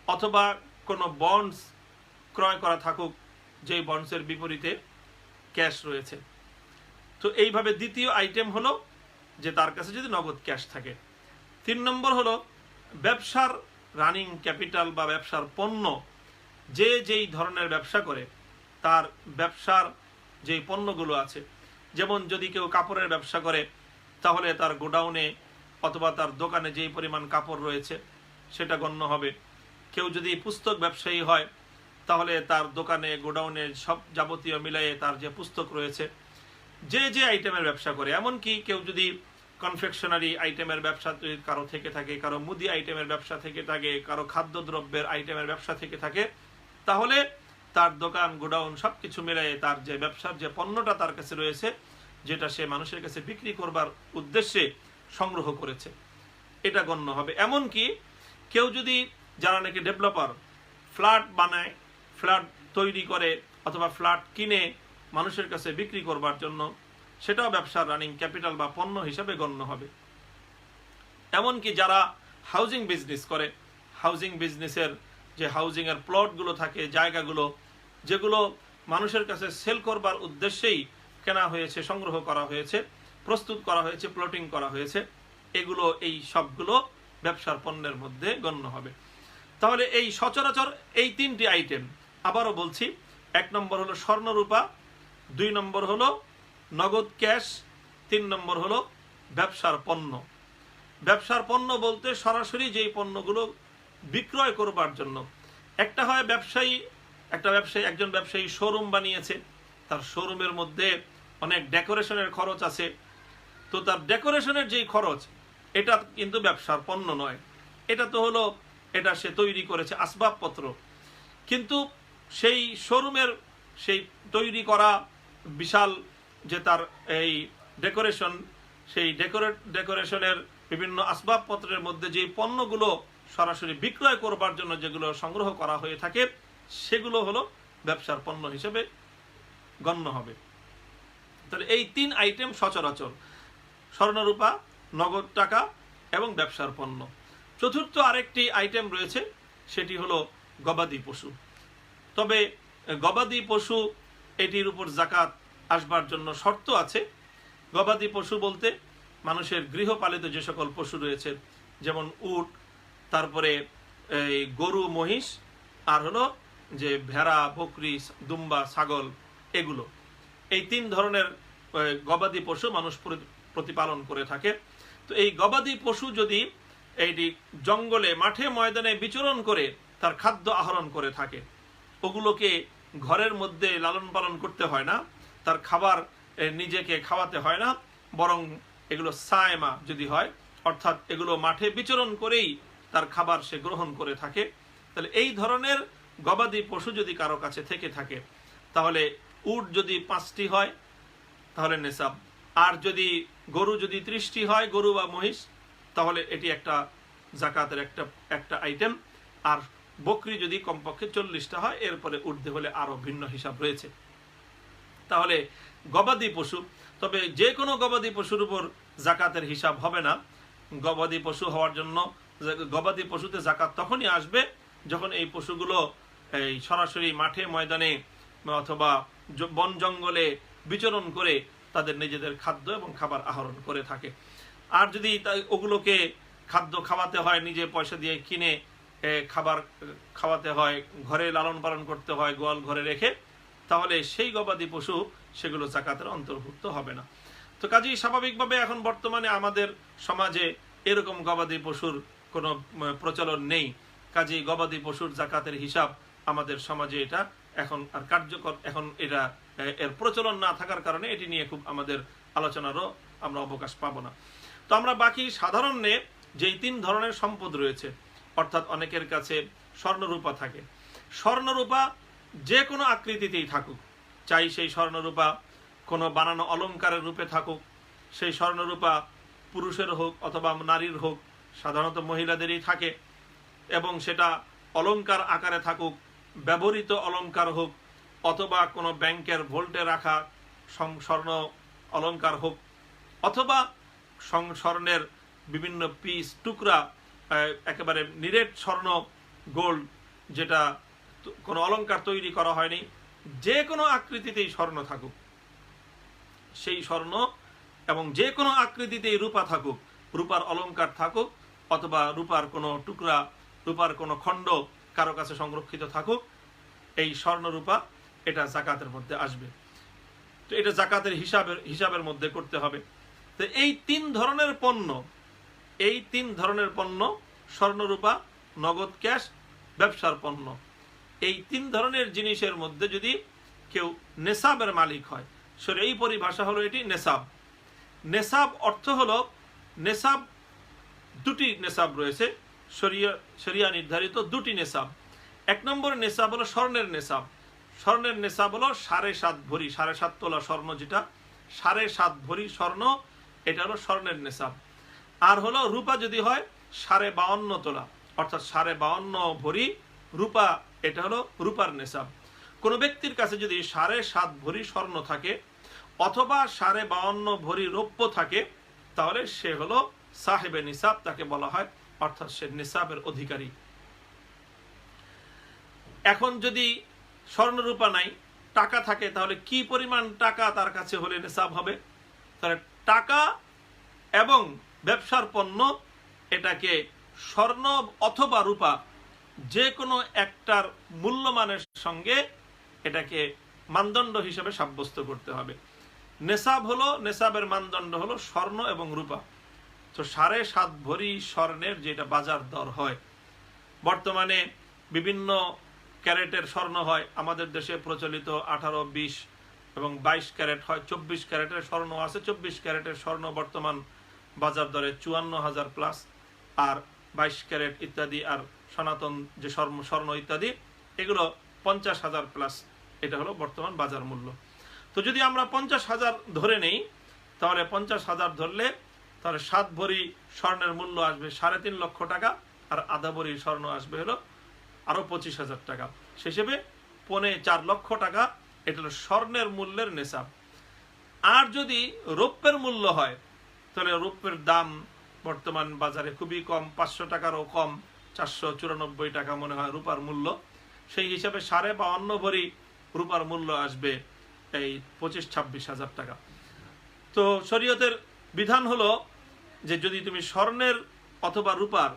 অথবা কোনো বন্ডস ক্রয় করা থাকুক, যেই বন্ডসের বিপরীতে ক্যাশ রয়েছে। তো এইভাবে দ্বিতীয় আইটেম হলো যে তার কাছে যদি নগদ ক্যাশ থাকে। 3 নম্বর হলো ব্যবসার রানিং ক্যাপিটাল বা ব্যবসার পণ্য, যেই ধরনের ব্যবসা করে তার ব্যবসার যেই পণ্যগুলো আছে, যেমন যদি কেউ কাপড়ের ব্যবসা করে তাহলে তার গোডাউনে অথবা তার দোকানে যেই পরিমাণ কাপড় রয়েছে সেটা গণ্য হবে। কেউ যদি পুস্তক ব্যবসায়ী হয় তাহলে তার দোকানে গোডাউনে সব যাবতীয় মিলিয়ে তার যে পুস্তক রয়েছে, যে আইটেমের ব্যবসা করে, এমনকি কেউ যদি কনফেকশনারি আইটেমের ব্যবসা কারো থেকে থাকে, কারো মুদি আইটেমের ব্যবসা থেকে থাকে, কারো খাদ্যদ্রব্যের আইটেমের ব্যবসা থেকে থাকে, তাহলে তার দোকান গোডাউন সবকিছু মিলিয়ে তার যে ব্যবসার যে পণ্যটা তার কাছে রয়েছে, যেটা সে মানুষের কাছে বিক্রি করবার উদ্দেশ্যে সংগ্রহ করেছে, এটা গণ্য হবে। এমনকি কেউ যদি, যারা নাকি ডেভেলপার, ফ্ল্যাট বানায়, ফ্ল্যাট তৈরি করে অথবা ফ্ল্যাট কিনে মানুষের কাছে বিক্রি করবার জন্য, সেটাও ব্যবসার রানিং ক্যাপিটাল বা পণ্য হিসাবে গণ্য হবে। এমনকি যারা হাউজিং বিজনেস করে, হাউজিং বিজনেসের যে হাউজিং এর প্লটগুলো থাকে, জায়গাগুলো যেগুলো মানুষের কাছে সেল করবার উদ্দেশ্যেই কেনা হয়েছে, সংগ্রহ করা হয়েছে, প্রস্তুত করা হয়েছে, প্লটিং করা হয়েছে, এগুলো এই সবগুলো ব্যবসার পণ্যের মধ্যে গণ্য হবে। তাহলে এই সচরাচর এই 3টি আইটেম, আবারও বলছি, 1 নম্বর হলো স্বর্ণরূপা, 2 নম্বর হলো নগদ ক্যাশ, 3 নম্বর হলো ব্যবসার পণ্য। ব্যবসার পণ্য বলতে সরাসরি যেই পণ্যগুলো বিক্রয় করবার জন্য, একটা হয় ব্যবসায়ী, একজন ব্যবসায়ী শোরুম বানিয়েছে, তার শোরুমের মধ্যে অনেক ডেকোরেশনের খরচ আছে, তো তার ডেকোরেশনের যেই খরচ, এটা কিন্তু ব্যবসার পণ্য নয়, এটা তো হলো এটা সে তৈরি করেছে আসবাবপত্র। কিন্তু সেই শোরুমের সেই তৈরি করা বিশাল যে তার এই ডেকোরেশন, সেই ডেকোরেশনের বিভিন্ন আসবাবপত্রের মধ্যে যে পণ্যগুলো সরাসরি বিক্রয় করবার জন্য যেগুলো সংগ্রহ করা হয়ে থাকে, সেগুলো হলো ব্যবসার পণ্য হিসেবে গণ্য হবে। তাহলে এই 3 আইটেম সচরাচর: স্বর্ণরূপা, নগদ টাকা এবং ব্যবসার পণ্য। চতুর্থ আরেকটি আইটেম রয়েছে, সেটি হলো গবাদি পশু। তবে গবাদি পশু এটির উপর জাকাত আসবার জন্য শর্ত আছে। গবাদি পশু বলতে মানুষের গৃহপালিত যে সকল পশু রয়েছে, যেমন উট, তারপরে এই গরু, মহিষ, আর হলো যে ভেড়া, বকরি, দুম্বা, ছাগল, এগুলো। এই 3 ধরনের গবাদি পশু মানুষ প্রতিপালন করে থাকে। তো এই গবাদি পশু যদি এইটি জঙ্গলে, মাঠে, ময়দানে বিচরণ করে তার খাদ্য আহরণ করে থাকে, ওগুলোকে ঘরের মধ্যে লালন পালন করতে হয় না, তার খাবার নিজেকে খাওয়াতে হয় না, বরং এগুলো সায়মা যদি হয়, অর্থাৎ এগুলো মাঠে বিচরণ করেই তার খাবার সে গ্রহণ করে থাকে, তাহলে এই ধরনের গবাদি পশু যদি কারো কাছে থেকে থাকে, তাহলে উট যদি 5টি হয় তাহলে নেশাব, আর যদি গরু যদি 30টি হয়, গরু বা মহিষ, তাহলে এটি একটা জাকাতের একটা আইটেম। আর বকরি যদি কমপক্ষে 40টা হয়, এরপরে ঊর্ধ্বে হলে আরো ভিন্ন হিসাব রয়েছে। তাহলে গবাদি পশু, তবে যে কোনো গবাদি পশুর উপর জাকাতের হিসাব হবে না। গবাদি পশু হওয়ার জন্য গবাদি পশুতে জাকাত তখনই আসবে যখন এই পশুগুলো এই সরাসরি মাঠে, ময়দানে অথবা বন জঙ্গলে বিচরণ করে তাদের নিজেদের খাদ্য এবং খাবার আহরণ করে থাকে। আর যদি ওগুলোকে খাদ্য খাওয়াতে হয়, নিজে পয়সা দিয়ে কিনে খাবার খাওয়াতে হয়, ঘরে লালন পালন করতে হয় গোয়াল ঘরে রেখে, তাহলে সেই গবাদি পশু সেগুলো জাকাতের অন্তর্ভুক্ত হবে না। তো কাজেই স্বাভাবিকভাবে এখন বর্তমানে আমাদের সমাজে এরকম গবাদি পশুর কোনো প্রচলন নেই। কাজেই গবাদি পশুর জাকাতের হিসাব আমাদের সমাজে এটা এখন আর কার্যকর, এখন এটা এর প্রচলন না থাকার কারণে এটি নিয়ে খুব আমাদের আলোচনারও আমরা অবকাশ পাবো না। তো আমরা বাকি সাধারণে যেই 3 ধরনের সম্পদ রয়েছে, অর্থাৎ অনেকের কাছে স্বর্ণরূপা থাকে, স্বর্ণরূপা যে কোনো আকৃতিতেই থাকুক, চাই সেই স্বর্ণরূপা কোনো বানানো অলংকারের রূপে থাকুক, সেই স্বর্ণরূপা পুরুষের হোক অথবা নারীর হোক, সাধারণত মহিলাদেরই থাকে, এবং সেটা অলংকার আকারে থাকুক, ব্যবহৃত অলংকার হোক, অথবা কোনো ব্যাংকের ভোল্টে রাখা স্বর্ণ অলংকার হোক, অথবা স্বর্ণের বিভিন্ন পিস, টুকরা, একেবারে নিরেট স্বর্ণ, গোল্ড, যেটা কোনো অলংকার তৈরি করা হয়নি, যে কোনো আকৃতিতেই স্বর্ণ থাকুক, সেই স্বর্ণ, এবং যে কোনো আকৃতিতেই রূপা থাকুক, রূপার অলংকার থাকুক, অথবা রূপার কোনো টুকরা, রূপার কোনো খণ্ড কারো কাছে সংরক্ষিত থাকুক, এই স্বর্ণরূপা এটা জাকাতের মধ্যে আসবে। তো এটা জাকাতের হিসাবের মধ্যে করতে হবে। তো এই 3 ধরনের পণ্য, এই 3 ধরনের পণ্য, স্বর্ণরূপা, নগদ ক্যাশ, ব্যবসার পণ্য, এই 3 ধরনের জিনিসের মধ্যে যদি কেউ নেশাবের মালিক হয়, এই পরিভাষা হলো এটি নেশাব। নেশাব অর্থ হলো, নেশাব 2টি নেশাব রয়েছে, শরিয়া নির্ধারিত 2টি নেশাব। 1 নম্বর নেশাব হলো স্বর্ণের নেশাব। স্বর্ণের নেশাব হলো 7.5 ভরি, 7.5 তোলা স্বর্ণ, যেটা 7.5 ভরি স্বর্ণ, এটা হলো স্বর্ণের নেশাব। আর হলো রূপা যদি হয় 52.5 তোলা, অর্থাৎ 52.5 ভরি রূপা, এটা হলো রূপার নেশাব। কোন ব্যক্তির কাছে যদি 7.5 ভরি স্বর্ণ থাকে অথবা 52.5 ভরি রৌপ্য থাকে, তাহলে সে হলো সাহেবে নিসাব, তাকে বলা হয়, অর্থাৎ সে নিসাবের অধিকারী। এখন যদি স্বর্ণরূপা নাই, টাকা থাকে, তাহলে কি পরিমাণ টাকা তার কাছে হলে নিসাব হবে? তাহলে টাকা এবং ব্যবসার পণ্য, এটাকে স্বর্ণ অথবা রূপা যে কোনো একটার মূল্যমানের সঙ্গে এটাকে মানদণ্ড হিসেবে সাব্যস্ত করতে হবে। নেশাব হলো, নেশাবের মানদণ্ড হলো স্বর্ণ এবং রূপা। তো 7.5 ভরি স্বর্ণের যেটা বাজার দর হয়, বর্তমানে বিভিন্ন ক্যারেটের স্বর্ণ হয়, আমাদের দেশে প্রচলিত 18, 20 এবং 22 ক্যারেট হয়, 24 ক্যারেটের স্বর্ণ আছে। 24 ক্যারেটের স্বর্ণ বর্তমান বাজার দরে 54,000 প্লাস, আর 22 ক্যারেট ইত্যাদি, আর সনাতন যে স্বর্ণ ইত্যাদি, এগুলো 50,000 প্লাস এটা হলো বর্তমান বাজার মূল্য। তো যদি আমরা 50,000 ধরে নেই, তাহলে 50,000 ধরলে তাহলে 7 ভরি স্বর্ণের মূল্য আসবে 3.5 লক্ষ টাকা, আর আধা ভরি স্বর্ণ আসবে হলো আরো 25,000 টাকা, সে হিসেবে 4.25 লক্ষ টাকা। এটা হলো স্বর্ণের মূল্যের নেশাব। আর যদি রৌপ্যের মূল্য হয়, তাহলে রৌপ্যের দাম বর্তমান বাজারে খুবই কম, 500 টাকারও কম, 494 টাকা মনে হয় রূপার মূল্য। সেই হিসাবে 52.5 ভরি রূপার মূল্য আসবে এই 25-26,000 টাকা। তো শরীয়তের বিধান হলো যে যদি তুমি স্বর্ণের অথবা রূপার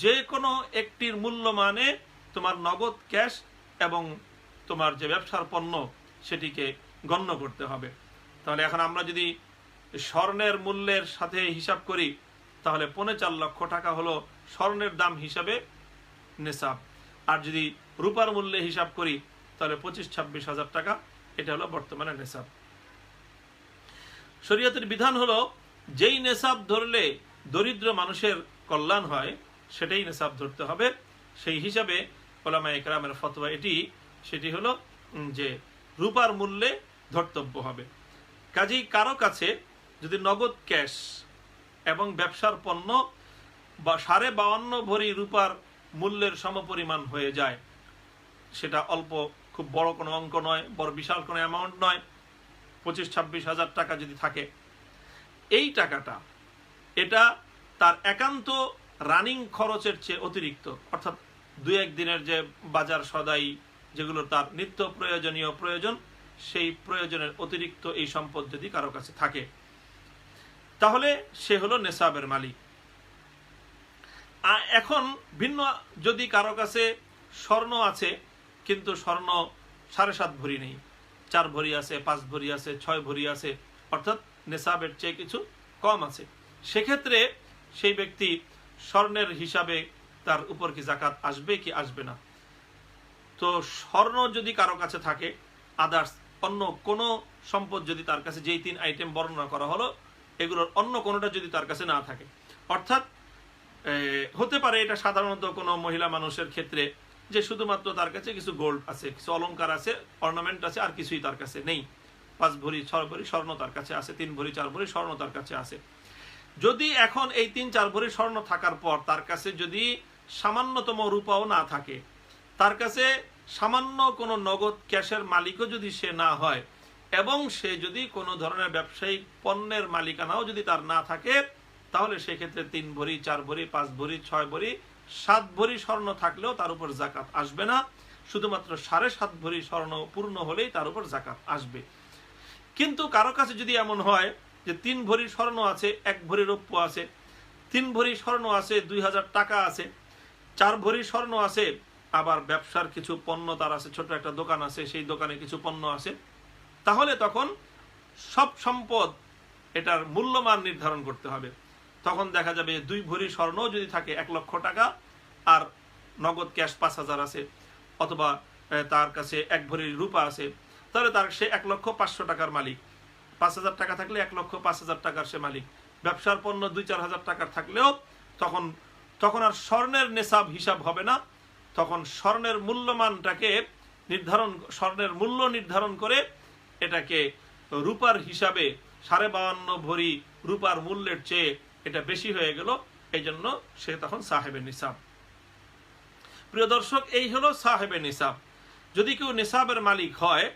যে কোনো একটির মূল্য মানে তোমার নগদ ক্যাশ এবং তোমার যে ব্যবসার পণ্য সেটিকে গণ্য করতে হবে। তাহলে এখন আমরা যদি স্বর্ণের মূল্যের সাথে হিসাব করি, তাহলে 4.25 লক্ষ টাকা হলো স্বর্ণের দাম হিসাবে নেশাব। আর যদি রূপার মূল্যে হিসাব করি, তাহলে 25-26,000 টাকা, এটা হলো বর্তমানে নেশাব। শরীয়তের বিধান হলো যেই নেশাব ধরলে দরিদ্র মানুষের কল্যাণ হয় সেটাই নেশাব ধরতে হবে। সেই হিসাবে উলামায়ে কেরামের ফতোয়া সেটি হলো যে রূপার মূল্যে ধর্তব্য হবে। কাজেই কারো কাছে যদি নগদ ক্যাশ এবং ব্যবসার পণ্য বা 52.5 ভরি রূপার মূল্যের সমপরিমাণ হয়ে যায়, সেটা অল্প, খুব বড় কোনো অঙ্ক নয়, বড় বিশাল কোনো অ্যামাউন্ট নয়, 25-26,000 টাকা যদি থাকে, এই টাকাটা এটা তার একান্ত রানিং খরচের চেয়ে অতিরিক্ত, অর্থাৎ 2-1 দিনের যে বাজার সদাই যেগুলো তার নিত্য প্রয়োজনীয় প্রয়োজন, সেই প্রয়োজনের অতিরিক্ত এই সম্পদ যদি কারো কাছে থাকে, তাহলে সে হলো নেশাবের মালিক। এখন ভিন্ন যদি কারো কাছে স্বর্ণ আছে, কিন্তু স্বর্ণ 7.5 ভরি নেই, 4 ভরি আছে, 5 ভরি আছে, 6 ভরি আছে, অর্থাৎ নেশাবের চেয়ে কিছু কম আছে, সেক্ষেত্রে সেই ব্যক্তি স্বর্ণের হিসাবে তার উপর কি জাকাত আসবে কি আসবে না? তো স্বর্ণ যদি কারো কাছে থাকে, আদার্স অন্য কোনো সম্পদ যদি তার কাছে, যেই 3 আইটেম বর্ণনা করা হলো, এগুলোর অন্য কোনোটা যদি তার কাছে না থাকে, অর্থাৎ হতে পারে এটা সাধারণত কোনো মহিলা মানুষের ক্ষেত্রে যে শুধুমাত্র তার কাছে কিছু গোল্ড আছে, কিছু অলংকার আছে, অর্নামেন্ট আছে, আর কিছুই তার কাছে নেই, 5 ভরি 6 ভরি স্বর্ণ তার কাছে আছে, 3 ভরি 4 ভরি স্বর্ণ তার কাছে আছে। যদি এখন এই 3-4 ভরি স্বর্ণ থাকার পর তার কাছে যদি সামান্যতম রূপাও না থাকে, তার কাছে সামান্য কোনো নগদ ক্যাশের মালিকও যদি সে না হয়, এবং সে যদি কোনো ধরনের ব্যবসায়িক পণ্যের মালিকানাও যদি তার না থাকে, তাহলে সেক্ষেত্রে 3 ভরি 4 ভরি 5 ভরি 6 ভরি 7 ভরি স্বর্ণ থাকলেও তার উপর জাকাত আসবে না। শুধুমাত্র 7.5 ভরি স্বর্ণ পূর্ণ হলেই তার উপর জাকাত আসবে। কিন্তু কারো কাছে যদি এমন হয় যে 3 ভরি স্বর্ণ আছে, 1 ভরি রৌপ্য আছে, 3 ভরি স্বর্ণ আছে, 2,000 টাকা আছে, 4 ভরি স্বর্ণ আছে, আবার ব্যবসার কিছু পণ্য তার আছে, ছোট একটা দোকান আছে, সেই দোকানে কিছু পণ্য আছে, তাহলে তখন সব সম্পদ এটার মূল্যমান নির্ধারণ করতে হবে। তখন দেখা যাবে 2 ভরি স্বর্ণ যদি থাকে 1 লক্ষ টাকা, আর নগদ ক্যাশ 5,000 আছে, অথবা তার কাছে 1 ভরি রূপা আছে, তাহলে তার সে 1,05,000 টাকার মালিক। 5,000 টাকা থাকলে 1,05,000 টাকার সে মালিক। ব্যবসার পণ্য 2-4 হাজার টাকার থাকলেও তখন আর স্বর্ণের নেশাব হিসাব হবে না, তখন স্বর্ণের মূল্যমানটাকে স্বর্ণের মূল্য নির্ধারণ করে এটাকে রূপার হিসাবে 52.5 ভরি রূপার মূল্যের চেয়ে এটা বেশি হয়ে গেল, এই জন্য সে তখন সাহেবে নিসাব। প্রিয় দর্শক, এই হলো সাহেবে নিসাব। যদি কেউ নিসাবের মালিক হয়,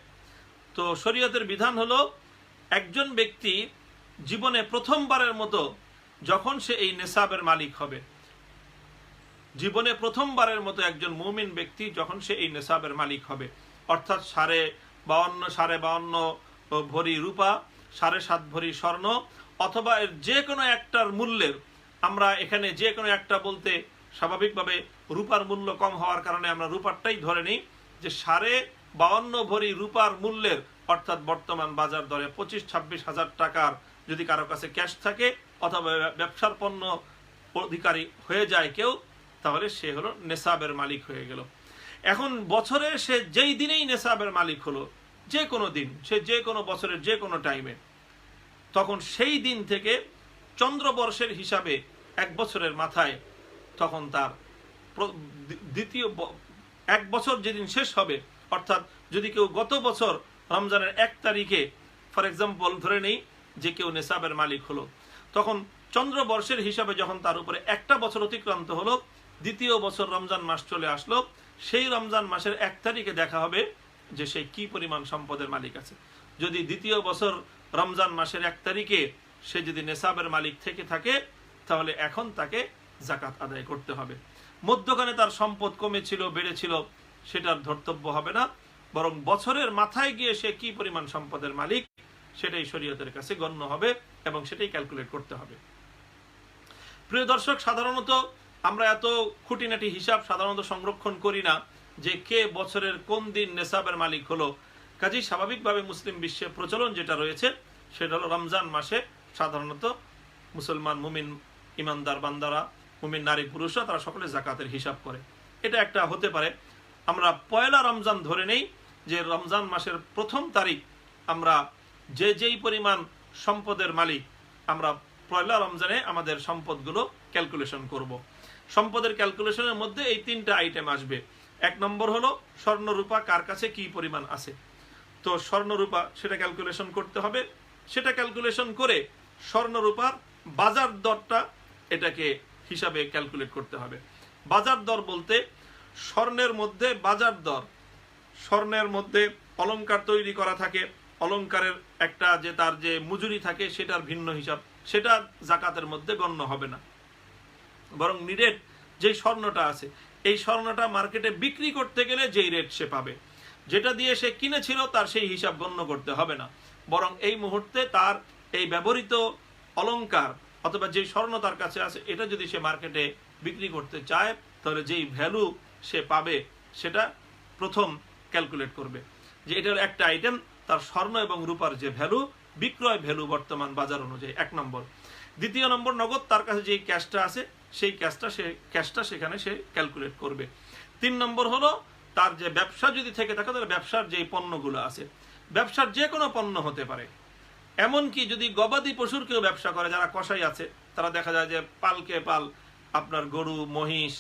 তো শরীয়তের বিধান হলো একজন ব্যক্তি জীবনে প্রথমবারের মতো যখন সে এই নিসাবের মালিক হবে, জীবনে প্রথমবারের মতো একজন মুমিন ব্যক্তি যখন সে এই নিসাবের মালিক হবে, অর্থাৎ 52.5 ভরি রূপা, 7.5 ভরি স্বর্ণ, অথবা এর যে কোনো একটার মূল্যের, আমরা এখানে যে কোনো একটা বলতে স্বাভাবিকভাবে রূপার মূল্য কম হওয়ার কারণে আমরা রূপারটাই ধরে নিই, যে 52.5 ভরি রূপার মূল্যের, অর্থাৎ বর্তমান বাজার দরে 25-26 হাজার টাকার যদি কারো কাছে ক্যাশ থাকে, অথবা ব্যবসার পণ্য অধিকারী হয়ে যায় কেউ, তাহলে সে হলো নেশাবের মালিক হয়ে গেল। এখন বছরে সে যেই দিনেই নেশাবের মালিক হলো, যে কোনো দিন, সে যে কোনো বছরের যে কোনো টাইমে, তখন সেই দিন থেকে চন্দ্রবর্ষের হিসাবে 1 বছরের মাথায় তখন তার দ্বিতীয় 1 বছর যেদিন শেষ হবে, অর্থাৎ যদি কেউ গত বছর রমজানের 1 তারিখে ফর এক্সাম্পল ধরে নেই যে কেউ নেশাবের মালিক হলো, তখন চন্দ্রবর্ষের হিসাবে যখন তার উপরে একটা বছর অতিক্রান্ত হলো, দ্বিতীয় বছর রমজান মাস চলে আসলো, সেই রমজান মাসের 1 তারিখে দেখা হবে যে সে কি পরিমাণ সম্পদের মালিক আছে। যদি দ্বিতীয় বছর রমজান মাসের 1 তারিখে সে যদি নেশাবের মালিক থেকে থাকে, তাহলে এখন তাকে জাকাত আদায় করতে হবে। মধ্যখানে তার সম্পদ কমেছিল বেড়েছিল সেটার ধর্তব্য হবে না, বরং বছরের মাথায় গিয়ে সে কি পরিমাণ সম্পদের মালিক সেটাই শরীয়তের কাছে গণ্য হবে এবং সেটাই ক্যালকুলেট করতে হবে। প্রিয় দর্শক, সাধারণত আমরা এত খুঁটিনাটি হিসাব সাধারণত সংরক্ষণ করি না যে কে বছরের কোন দিন নেশাবের মালিক হলো। কাজেই স্বাভাবিকভাবে মুসলিম বিশ্বে প্রচলন যেটা রয়েছে সেটা হলো রমজান মাসে সাধারণত মুসলমান মুমিন ইমানদার বান্দারা, মুমিন নারী পুরুষরা, তারা সকলে জাকাতের হিসাব করে। এটা একটা হতে পারে আমরা পয়লা রমজান ধরে নেই যে রমজান মাসের 1ম তারিখ আমরা যেই পরিমাণ সম্পদের মালিক আমরা পয়লা রমজানে আমাদের সম্পদগুলো ক্যালকুলেশন করব। সম্পদের ক্যালকুলেশনের মধ্যে এই 3টা আইটেম আসবে। 1 নম্বর হলো স্বর্ণ রূপা কার কাছে কি পরিমাণ আছে। তো স্বর্ণ রূপা সেটা ক্যালকুলেশন করতে হবে। সেটা ক্যালকুলেশন করে স্বর্ণ রূপার বাজার দরটা এটাকে হিসাবে ক্যালকুলেট করতে হবে। বাজার দর বলতে স্বর্ণের মধ্যে বাজার দর, স্বর্ণের মধ্যে অলংকার তৈরি করা থাকে, অলংকারের একটা যে তার যে মজুরি থাকে সেটার ভিন্ন হিসাব, সেটা জাকাতের মধ্যে গণ্য হবে না। বরং নিরেট যেই স্বর্ণটা আছে এই স্বর্ণটা মার্কেটে বিক্রি করতে গেলে যেই রেট সে পাবে, যেটা দিয়ে সে কিনেছিল তার সেই হিসাব গণ্য করতে হবে না। বরং এই মুহূর্তে তার এই ব্যবহৃত অলংকার অথবা যেই স্বর্ণ তার কাছে আছে এটা যদি সে মার্কেটে বিক্রি করতে চায় তাহলে যেই ভ্যালু সে পাবে সেটা প্রথম ক্যালকুলেট করবে যে এটার একটা আইটেম তার স্বর্ণ এবং রূপার যে ভ্যালু, বিক্রয় ভ্যালু বর্তমান বাজার অনুযায়ী 1 নম্বর। দ্বিতীয় নম্বর, নগদ তার কাছে যে ক্যাশটা আছে সেই ক্যাশটা সেখানে সে ক্যালকুলেট করবে। 3 নম্বর হলো তার যে ব্যবসা যদি থেকে থাকে তাহলে ব্যবসার যে পণ্যগুলো আছে, ব্যবসার যে কোনো পণ্য হতে পারে। এমনকি যদি গবাদি পশুর কেউ ব্যবসা করে, যারা কসাই আছে তারা দেখা যায় যে পালকে পাল আপনার গরু মহিষ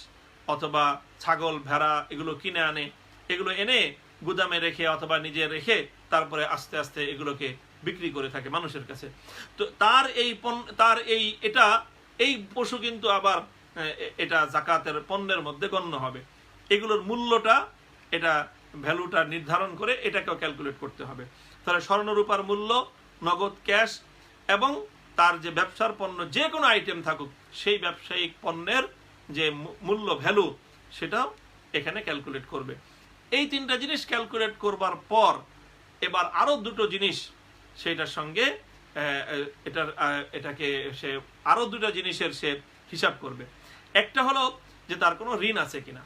অথবা ছাগল ভেড়া এগুলো কিনে আনে, এগুলো এনে গুদামে রেখে অথবা নিজে রেখে তারপরে আস্তে আস্তে এগুলোকে বিক্রি করে থাকে মানুষের কাছে। তো তার এই পশু কিন্তু আবার এটা জাকাতের পণ্যের মধ্যে গণ্য হবে। এগুলোর মূল্যটা এটা ভ্যালুটা নির্ধারণ করে এটাকেও ক্যালকুলেট করতে হবে। তাহলে স্বর্ণরূপার মূল্য, নগদ ক্যাশ এবং তার যে ব্যবসার পণ্য যে কোনো আইটেম থাকুক সেই ব্যবসায়িক পণ্যের যে মূল্য ভ্যালু সেটাও এখানে ক্যালকুলেট করবে। এই 3টা জিনিস ক্যালকুলেট করবার পর এবার আরো 2টো জিনিস সেইটার সঙ্গে এটাকে সে আরো 2টা জিনিসের সে হিসাব করবে। একটা হলো যে তার কোনো ঋণ আছে কিনা,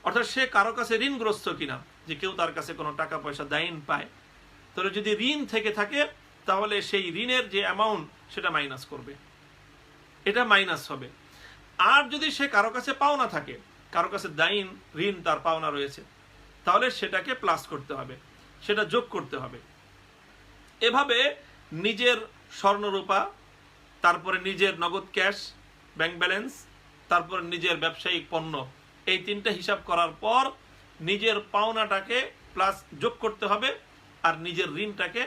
অর্থাৎ সে কারো কাছে ঋণগ্রস্ত কিনা, যে কেউ তার কাছে কোনো টাকা পয়সা দাইন পায়। তাহলে যদি ঋণ থেকে থাকে তাহলে সেই ঋণের যে অ্যামাউন্ট সেটা মাইনাস করবে, এটা মাইনাস হবে। আর যদি সে কারো কাছে পাওনা থাকে, কারো কাছে দাইন ঋণ তার পাওনা রয়েছে, তাহলে সেটাকে প্লাস করতে হবে, সেটা যোগ করতে হবে। এভাবে নিজের স্বর্ণরূপা, তারপরে নিজের নগদ ক্যাশ ব্যাংক ব্যালেন্স, তারপরে নিজের ব্যবসায়িক পণ্য, এই 3টা হিসাব করার পর নিজের পাওনাটাকে প্লাস যোগ করতে হবে আর নিজের ঋণটাকে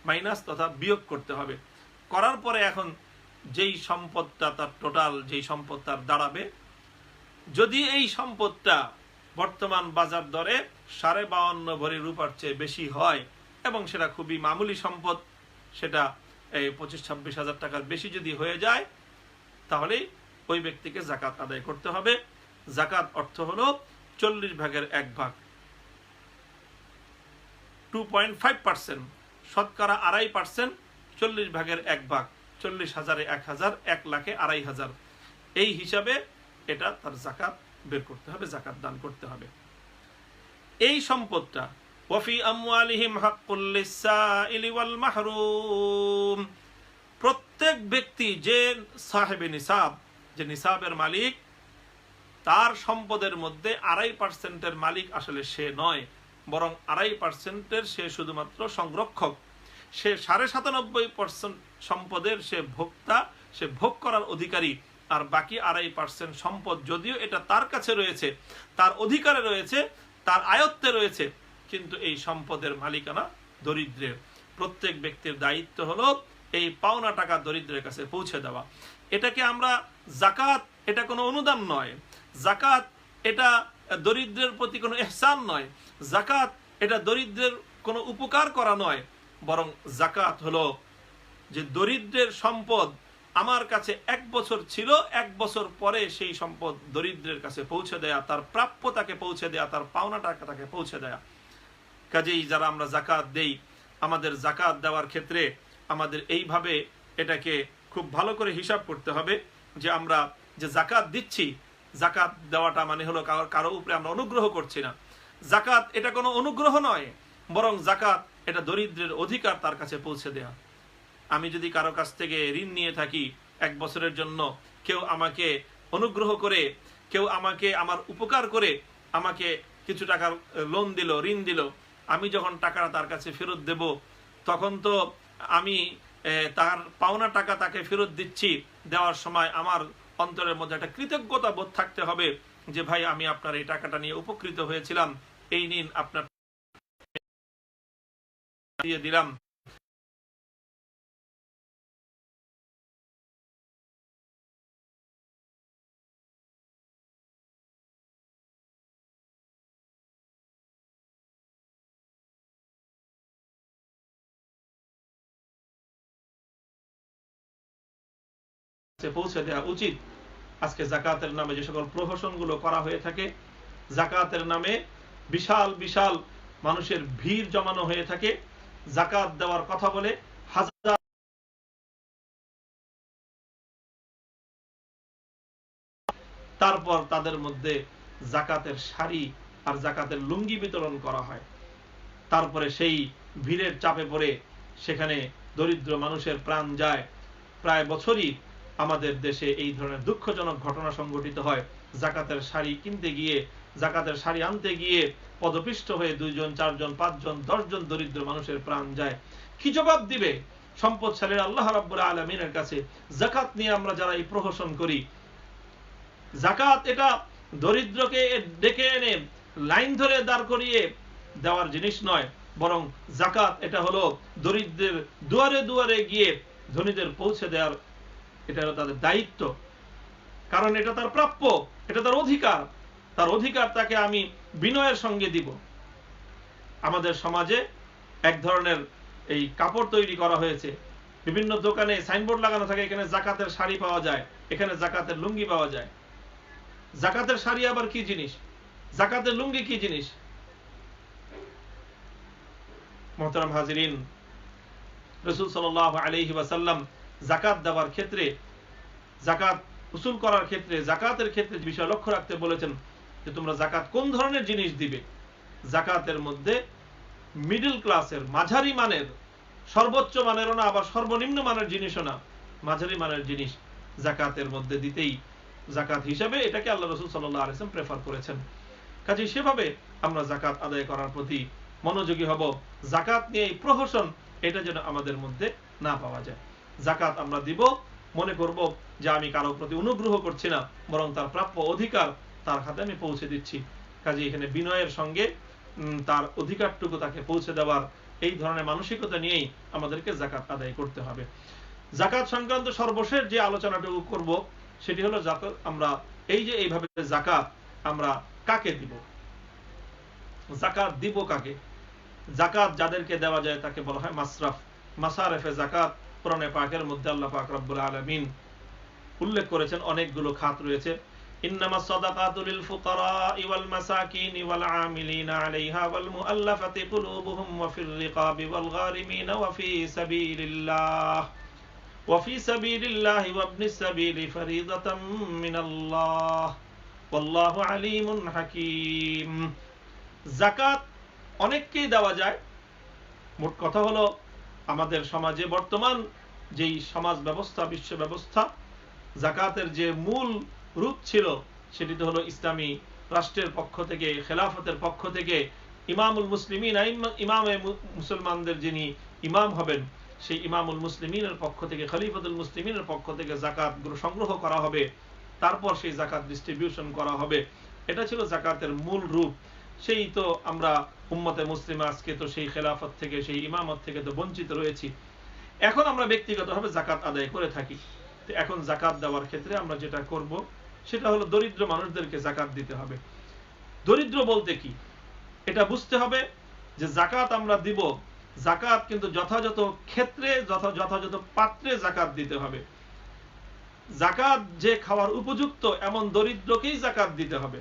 মাইনাস তথা বিয়োগ করতে হবে। করার পরে এখন যেই সম্পদটা তার টোটাল যেই সম্পদ তার দাঁড়াবে, যদি এই সম্পদটা বর্তমান বাজার দরে 52.5 ভরি রূপার চেয়ে বেশি হয় এবং সেটা খুবই মামুলি সম্পদ, সেটা এই 25-26 হাজার টাকার বেশি যদি হয়ে যায় তাহলেই ওই ব্যক্তিকে জাকাত আদায় করতে হবে। জাকাত অর্থ হলো 40 ভাগের 1 ভাগ, 2.5%, শতকরা 2.5%, 40 ভাগের 1 ভাগ, 40,000-এ 1,000, 1 লাখে 2,500, এই হিসাবে এটা তার জাকাত বের করতে হবে, জাকাত দান করতে হবে। এই সম্পদটা ওয়াফি আমওয়ালিহিম হাক্কুল লিসসাইলি ওয়াল মাহরুম, প্রত্যেক ব্যক্তি যে সাহেবে নিসাব, যে নিসাবের মালিক, তার সম্পদের মধ্যে 2.5%-এর মালিক আসলে সে নয়, বরং 2.5%-এর সে শুধুমাত্র সংরক্ষক। সে 97.5% সম্পদের সে ভোক্তা, সে ভোগ করার অধিকারী। আর বাকি 2.5% সম্পদ যদিও এটা তার কাছে রয়েছে, তার অধিকারে রয়েছে, তার আয়ত্তে রয়েছে, কিন্তু এই সম্পদের মালিকানা দরিদ্রের। প্রত্যেক ব্যক্তির দায়িত্ব হলো এই পাওনা টাকা দরিদ্রের কাছে পৌঁছে দেওয়া। এটাকে আমরা যাকাত, এটা কোনো অনুদান নয়। যাকাত এটা দরিদ্রের প্রতি কোনো ইহসান নয়। যাকাত এটা দরিদ্রের কোনো উপকার করা নয়, বরং যাকাত হলো যে দরিদ্রের সম্পদ আমার কাছে 1 বছর ছিল, 1 বছর পরে সেই সম্পদ দরিদ্রের কাছে পৌঁছে দেয়া, তার প্রাপ্য তাকে পৌঁছে দেয়া, তার পাওনা টাকা তাকে পৌঁছে দেয়া। কাজেই যারা আমরা যাকাত দেই, আমাদের যাকাত দেওয়ার ক্ষেত্রে আমাদের এইভাবে এটাকে খুব ভালো করে হিসাব করতে হবে যে আমরা যে যাকাত দিচ্ছি, যাকাত দেওয়াটা মানে হলো কারো উপরে আমরা অনুগ্রহ করছি না। যাকাত এটা কোনো অনুগ্রহ নয়, বরং যাকাত এটা দরিদ্রের অধিকার তার কাছে পৌঁছে দেয়া। আমি যদি কারো কাছ থেকে ঋণ নিয়ে থাকি 1 বছরের জন্য, কেউ আমাকে অনুগ্রহ করে, কেউ আমাকে আমার উপকার করে আমাকে কিছু টাকার লোন দিল, ঋণ দিল, আমি যখন টাকাটা তার কাছে ফেরত দেব, তখন তো আমি তার পাওনা টাকা তাকে ফেরত দিচ্ছি। দেওয়ার সময় আমার অন্তরের মধ্যে একটা কৃতজ্ঞতা বোধ থাকতে হবে যে ভাই আমি আপনার এই টাকাটা নিয়ে উপকৃত হয়েছিলাম, এই নিন আপনার দিয়ে দিলাম। পৌঁছে দেওয়া উচিত। আজকে যাকাতের নামে যে সকল প্রহসনগুলো করা হয়ে থাকে, যাকাতের নামে বিশাল বিশাল মানুষের ভিড় জমানো হয়ে থাকে, যাকাত দেওয়ার কথা বলে হাজার, তারপর তাদের মধ্যে যাকাতের শাড়ি আর যাকাতের লুঙ্গি বিতরণ করা হয়। তারপরে সেই ভিড়ের চাপে পড়ে সেখানে দরিদ্র মানুষের প্রাণ যায়। প্রায় বছরই আমাদের দেশে এই ধরনের দুঃখজনক ঘটনা সংঘটিত হয়। যাকাতের শাড়ি কিনতে গিয়ে, যাকাতের শাড়ি আনতে গিয়ে পদপিষ্ট হয়ে 2 জন 4 জন 5 জন 10 জন দরিদ্র মানুষের প্রাণ যায়। কি জবাব দিবে সম্পদশালীরা আল্লাহ রাব্বুল আলামিনের কাছে? যাকাত নিয়ে আমরা যারা এই প্রহসন করি, যাকাত এটা দরিদ্রকে ডেকে এনে লাইন ধরে দাঁড় করিয়ে দেওয়ার জিনিস নয়, বরং যাকাত এটা হলো দরিদ্রের দুয়ারে দুয়ারে গিয়ে ধনীদের পৌঁছে দেওয়ার, এটা হলো তাদের দায়িত্ব। কারণ এটা তার প্রাপ্য, এটা তার অধিকার, তার অধিকার তাকে আমি বিনয়ের সঙ্গে দিব। আমাদের সমাজে এক ধরনের এই কাপড় তৈরি করা হয়েছে, বিভিন্ন দোকানে সাইনবোর্ড লাগানো থাকে, এখানে যাকাতের শাড়ি পাওয়া যায়, এখানে যাকাতের লুঙ্গি পাওয়া যায়। যাকাতের শাড়ি আবার কি জিনিস, যাকাতের লুঙ্গি কি জিনিস? মোহতারাম হাজিরিন, রাসূল সাল্লাল্লাহু আলাইহি ওয়াসাল্লাম যাকাত দেওয়ার ক্ষেত্রে, যাকাত উসুল করার ক্ষেত্রে, যাকাতের ক্ষেত্রে বিষয় লক্ষ্য রাখতে বলেছেন যে তোমরা যাকাত কোন ধরনের জিনিস দিবে। যাকাতের মধ্যে মিডল ক্লাসের, মাঝারি মানের, সর্বোচ্চ মানেরও না আবার সর্বনিম্ন মানের জিনিসও না, মাঝারি মানের জিনিস যাকাতের মধ্যে দিতেই যাকাত হিসাবে এটাকে আল্লাহ রাসূল সাল্লাল্লাহু আলাইহি ওয়াসাল্লাম প্রেফার করেছেন। কাজেই সেভাবে আমরা যাকাত আদায় করার প্রতি মনোযোগী হব। যাকাত নিয়ে এই প্রহসন এটা যেন আমাদের মধ্যে না পাওয়া যায়। যাকাত আমরা দিব, মনে করব যে আমি কারো প্রতি অনুগ্রহ করছি না, বরং তার প্রাপ্য অধিকার তার হাতে আমি পৌঁছে দিচ্ছি। কাজে এখানে বিনয়ের সঙ্গে তার অধিকারটুকু তাকে পৌঁছে দেওয়ার এই ধরনের মানসিকতা নিয়েই আমাদেরকে যাকাত আদায় করতে হবে। যাকাত সংক্রান্ত সর্বশেষ যে আলোচনাটুকু করব সেটি হলো যাকাত আমরা এই যে এইভাবে যাকাত আমরা কাকে দিব, যাকাত দিব কাকে? যাকাত যাদেরকে দেওয়া যায় তাকে বলা হয় মাসরাফ, মাসারেফে যাকাত। কোরআনে পাকের মধ্যে আল্লাহ পাক রব্বুল আলামিন উল্লেখ করেছেন, অনেকগুলো খাত রয়েছে। ইন্নামাস সাদাকাতু লিল ফুকারা'i ওয়াল মাসাকিনি ওয়াল আমিলিনা আলাইহা ওয়াল মুআল্লাফাতি কুলুবুহুম ওয়া ফির রিকাবি ওয়াল গারিমিনা ওয়া ফি সাবিলিল্লাহ ওয়া ইবনিস সাবিলি ফারিদাতাম মিনাল্লাহ ওয়াল্লাহু আলিমুন হাকীম। যাকাত অনেককেই দেওয়া যায়। মোট কথা হলো আমাদের সমাজে বর্তমান যেই সমাজ ব্যবস্থা, বিশ্ব ব্যবস্থা, যাকাতের যে মূল রূপ ছিল সেটি তো হলো ইসলামী রাষ্ট্রের পক্ষ থেকে, খেলাফতের পক্ষ থেকে ইমামুল মুসলিমিন, ইমামে মুসলমানদের যিনি ইমাম হবেন সেই ইমামুল মুসলিমিনের পক্ষ থেকে, খলিফাতুল মুসলিমিনের পক্ষ থেকে যাকাতগুলো সংগ্রহ করা হবে, তারপর সেই যাকাত ডিস্ট্রিবিউশন করা হবে। এটা ছিল যাকাতের মূল রূপ। সেই তো আমরা উম্মতে মুসলিমা আজকে তো সেই খেলাফত থেকে সেই ইমামত থেকে তো বঞ্চিত রয়েছি। এখন আমরা ব্যক্তিগতভাবে যাকাত আদায় করে থাকি। তো এখন যাকাত দেওয়ার ক্ষেত্রে আমরা যেটা করব সেটা হলো দরিদ্র মানুষদেরকে যাকাত দিতে হবে। দরিদ্র বলতে কি এটা বুঝতে হবে যে যাকাত আমরা দিব, যাকাত কিন্তু যথাযথ ক্ষেত্রে যথাযথ পাত্রে যাকাত দিতে হবে। যাকাত যে খাওয়ার উপযুক্ত এমন দরিদ্রকেই যাকাত দিতে হবে।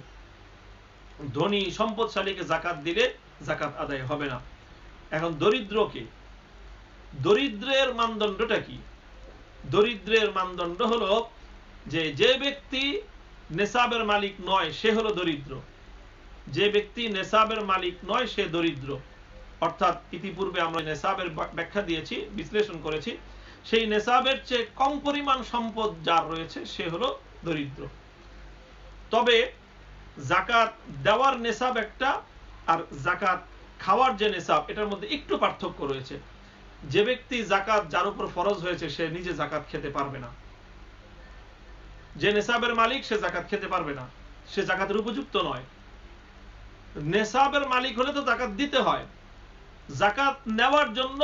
ধনী সম্পদশালীকে যাকাত দিলে যাকাত আদায় হবে না। এখন দরিদ্রকে, দরিদ্রের মানদণ্ডটা কি? দরিদ্রের মানদণ্ড হলো যে ব্যক্তি নেসাবের মালিক নয় সে হলো দরিদ্র। যে ব্যক্তি নেসাবের মালিক নয় সে দরিদ্র। অর্থাৎ ইতিপূর্বে আমরা নেসাবের ব্যাখ্যা দিয়েছি, বিশ্লেষণ করেছি। সেই নেসাবের চেয়ে কম পরিমাণ সম্পদ যার রয়েছে সে হলো দরিদ্র। তবে যাকাত দেওয়ার নেসাব একটা আর যাকাত খাওয়ার যে নেসাব এটার মধ্যে একটু পার্থক্য রয়েছে। যে ব্যক্তি যাকাত যার উপর ফরজ হয়েছে সে নিজে যাকাত খেতে পারবে না। যে নেসাবের মালিক সে যাকাত খেতে পারবে না, সে যাকাতের উপযুক্ত নয়। নেসাবের মালিক হলে তো যাকাত দিতে হয়। যাকাত নেওয়ার জন্য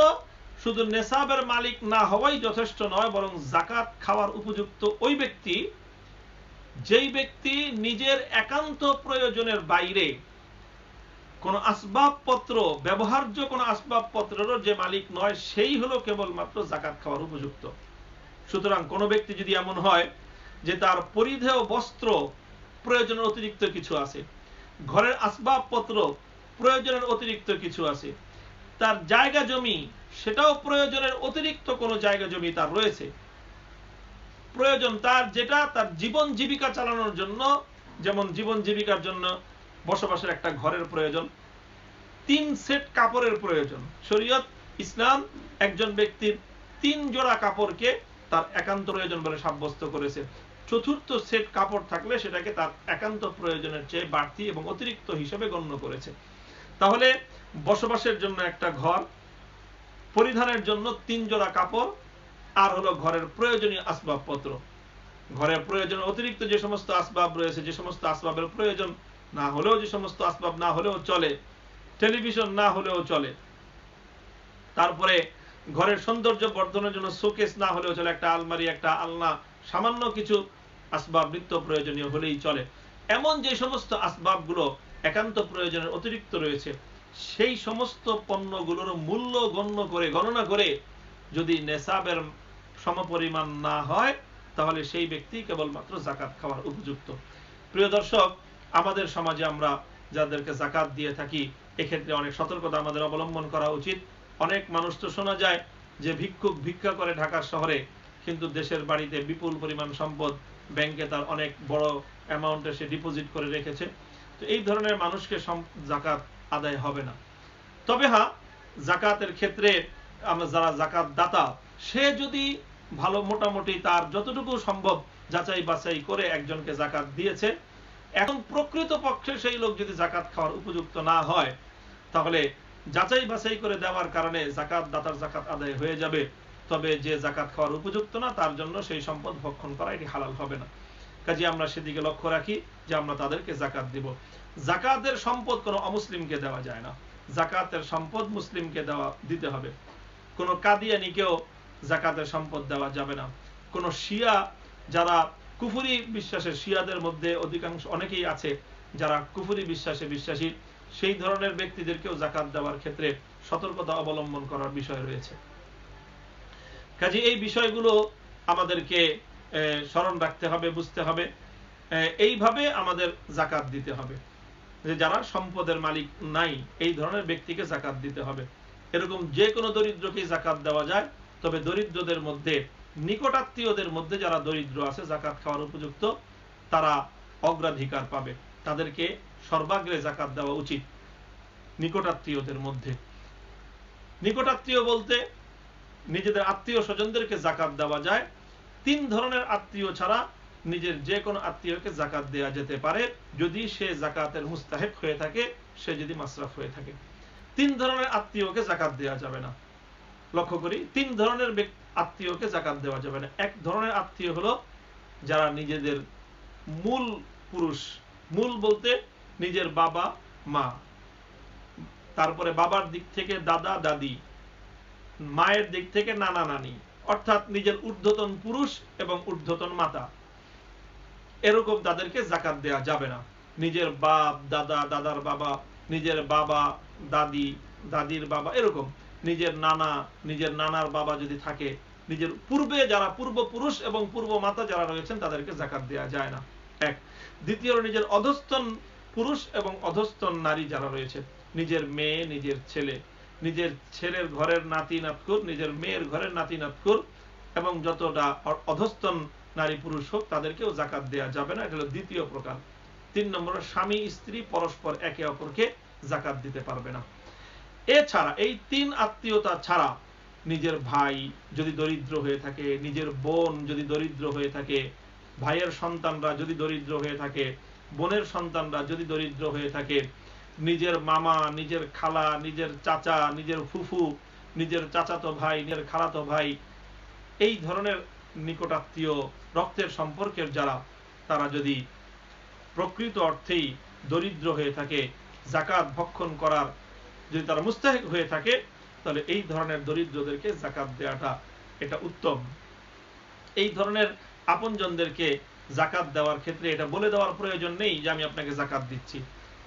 শুধু নেসাবের মালিক না হওয়াই যথেষ্ট নয়, বরং যাকাত খাওয়ার উপযুক্ত ওই ব্যক্তি যেই ব্যক্তি নিজের একান্ত প্রয়োজনের বাইরে কোন আসবাবপত্র, ব্যবহার্য কোন আসবাবপত্রেরও যে মালিক নয় সেই হলো কেবলমাত্র যাকাত খাওয়ার উপযুক্ত। সুতরাং কোন ব্যক্তি যদি এমন হয় যে তার পরিধেয় বস্ত্র প্রয়োজনের অতিরিক্ত কিছু আছে, ঘরের আসবাবপত্র প্রয়োজনের অতিরিক্ত কিছু আছে, তার জায়গা জমি সেটাও প্রয়োজনের অতিরিক্ত কোনো জায়গা জমি তার রয়েছে, প্রয়োজন তার যেটা তার জীবন জীবিকা চালানোর জন্য, যেমন জীবন জীবিকার জন্য বসবাসের একটা ঘরের প্রয়োজন, 3 সেট কাপড়ের প্রয়োজন। শরীয়ত ইসলাম একজন ব্যক্তির 3 জোড়া কাপড়কে তার একান্ত প্রয়োজন বলে সাব্যস্ত করেছে। চতুর্থ সেট কাপড় থাকলে সেটাকে তার একান্ত প্রয়োজনের চেয়ে বাড়তি এবং অতিরিক্ত হিসেবে গণ্য করেছে। তাহলে বসবাসের জন্য একটা ঘর, পরিধানের জন্য 3 জোড়া কাপড়, আর হলো ঘরের প্রয়োজনীয় আসবাবপত্র। ঘরের প্রয়োজনের অতিরিক্ত যে সমস্ত আসবাব রয়েছে, যে সমস্ত আসবাবের প্রয়োজন না হলেও, যে সমস্ত আসবাব না হলেও চলে, টেলিভিশন না হলেও চলে, তারপরে ঘরের সৌন্দর্য বর্ধনের জন্য শোকেস না হলেও চলে, একটা আলমারি, একটা আলনা, সামান্য কিছু আসবাব নিত্য প্রয়োজনীয় হলেই চলে। এমন যে সমস্ত আসবাবগুলো একান্ত প্রয়োজনের অতিরিক্ত রয়েছে সেই সমস্ত পণ্যগুলোর মূল্য গণনা করে যদি নেসাবের সমপরিমাণ না হয় তাহলে সেই ব্যক্তি কেবলমাত্র যাকাত খাওয়ার উপযুক্ত। প্রিয় দর্শক, আমাদের সমাজে আমরা যাদেরকে যাকাত দিয়ে থাকি এক্ষেত্রে অনেক সতর্কতা আমাদের অবলম্বন করা উচিত। অনেক মানুষ তো শোনা যায় যে ভিক্ষুক ভিক্ষা করে ঢাকার শহরে, কিন্তু দেশের বাড়িতে বিপুল পরিমাণ সম্পদ, ব্যাংকে তার অনেক বড় অ্যামাউন্টে সে ডিপোজিট করে রেখেছে। তো এই ধরনের মানুষকে যাকাত আদায় হবে না। তবে হ্যাঁ, যাকাতের ক্ষেত্রে আমরা যারা যাকাত দাতা, সে যদি ভালো মোটামুটি তার যতটুকু সম্ভব যাচাই বাছাই করে একজনকে যাকাত দিয়েছে, এখন প্রকৃত পক্ষে সেই লোক যদি যাকাত খাওয়ার উপযুক্ত না হয় তাহলে যাচাই বাছাই করে দেওয়ার কারণে যাকাত দাতার যাকাত আদায় হয়ে যাবে। তবে যে যাকাত খাওয়ার উপযুক্ত না তার জন্য সেই সম্পদ ভক্ষণ করা এটি হালাল হবে না। কাজে আমরা সেদিকে লক্ষ্য রাখি যে আমরা তাদেরকে যাকাত দিব। যাকাতের সম্পদ কোনো অমুসলিমকে দেওয়া যায় না। যাকাতের সম্পদ মুসলিমকে দিতে হবে। কোনো কাদিয়ানিকেও যাকাতের সম্পদ দেওয়া যাবে না। কোনো শিয়া যারা কুফরি বিশ্বাসের, শিয়াদের মধ্যে অধিকাংশ অনেকেই আছে যারা কুফরি বিশ্বাসে বিশ্বাসী, সেই ধরনের ব্যক্তিদেরকেও যাকাত দেওয়ার ক্ষেত্রে সতর্কতা অবলম্বন করার বিষয় রয়েছে। কাজে এই বিষয়গুলো আমাদেরকে স্মরণ রাখতে হবে, বুঝতে হবে। এইভাবে আমাদের যাকাত দিতে হবে যে যারা সম্পদের মালিক নাই এই ধরনের ব্যক্তিকে যাকাত দিতে হবে। এরকম যে কোনো দরিদ্রকে যাকাত দেওয়া যায়, তবে দরিদ্রদের মধ্যে নিকটাত্মীয়দের মধ্যে যারা দরিদ্র আছে যাকাত খাওয়ার উপযুক্ত তারা অগ্রাধিকার পাবে, তাদেরকে সর্বাগ্রে যাকাত দেওয়া উচিত। নিকটাত্মীয়দের মধ্যে, নিকটাত্মীয় বলতে নিজেদের আত্মীয় স্বজনদেরকে যাকাত দেওয়া যায়। 3 ধরনের আত্মীয় ছাড়া নিজের যে কোনো আত্মীয়কে যাকাত দেওয়া যেতে পারে যদি সে যাকাতের মুস্তাহিক হয়ে থাকে, সে যদি মাসরাফ হয়ে থাকে। 3 ধরনের আত্মীয়কে যাকাত দেওয়া যাবে না। লক্ষ্য করি, 3 ধরনের আত্মীয়কে যাকাত দেওয়া যাবে না। এক ধরনের আত্মীয় হলো যারা নিজেদের মূল পুরুষ, মূল বলতে নিজের বাবা মা, তারপরে বাবার দিক থেকে দাদা দাদি, মায়ের দিক থেকে নানা নানি, অর্থাৎ নিজের ঊর্ধ্বতন পুরুষ এবং ঊর্ধ্বতন মাতা, এরকম তাদেরকে জাকাত দেয়া যাবে না। নিজের বাপ দাদা, দাদার বাবা, নিজের বাবা দাদি, দাদির বাবা, এরকম নিজের নানা, নিজের নানার বাবা যদি থাকে, নিজের পূর্বে যারা পূর্বপুরুষ এবং পূর্ব মাতা যারা রয়েছেন তাদেরকে জাকাত দেয়া যায় না। এক। দ্বিতীয়, নিজের অধস্তন পুরুষ এবং অধস্তন নারী যারা রয়েছে, নিজের মেয়ে, নিজের ছেলে, নিজের ছেলের ঘরের নাতি নাতকুর, নিজের মেয়ের ঘরের নাতি নাতকুর এবং যতটা অধস্তন নারী পুরুষ হোক তাদেরকেও জাকাত দেয়া যাবে না। এটা হলো দ্বিতীয় প্রকার। 3 নম্বর, স্বামী স্ত্রী পরস্পর একে অপরকে জাকাত দিতে পারবে না। এছাড়া এই 3 আত্মীয়তা ছাড়া নিজের ভাই যদি দরিদ্র হয়ে থাকে, নিজের বোন যদি দরিদ্র হয়ে থাকে, ভাইয়ের সন্তানরা যদি দরিদ্র হয়ে থাকে, বোনের সন্তানরা যদি দরিদ্র হয়ে থাকে, নিজের মামা, নিজের খালা, নিজের চাচা, নিজের ফুফু, নিজের চাচাতো ভাই, নিজের খালাতো ভাই, এই ধরনের নিকটাত্মীয় রক্তের সম্পর্কের যারা, তারা যদি প্রকৃত অর্থেই দরিদ্র হয়ে থাকে, জাকাত ভক্ষণ করার যদি তারা মুস্তাহিক হয়ে থাকে, তাহলে এই ধরনের দরিদ্রদেরকে জাকাত দেওয়াটা এটা উত্তম। এই ধরনের আপনজনদেরকে জাকাত দেওয়ার ক্ষেত্রে এটা বলে দেওয়ার প্রয়োজন নেই যে আমি আপনাকে জাকাত দিচ্ছি।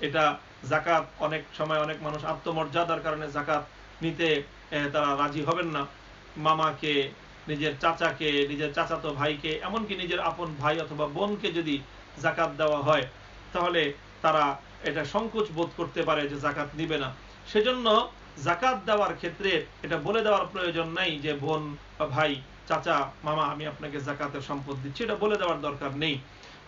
এটা জাকাত অনেক সময় অনেক মানুষ আত্মমর্যাদার কারণে জাকাত নিতে তারা রাজি হবেন না। মামাকে, নিজের চাচাকে, নিজের চাচাতো ভাইকে, এমনকি নিজের আপন ভাই অথবা বোনকে যদি জাকাত দেওয়া হয় তাহলে তারা এটা সংকোচ বোধ করতে পারে যে জাকাত নিবে না। সেজন্য জাকাত দেওয়ার ক্ষেত্রে এটা বলে দেওয়ার প্রয়োজন নাই যে বোন বা ভাই, চাচা, মামা, আমি আপনাকে জাকাতের সম্পদ দিচ্ছি, এটা বলে দেওয়ার দরকার নেই।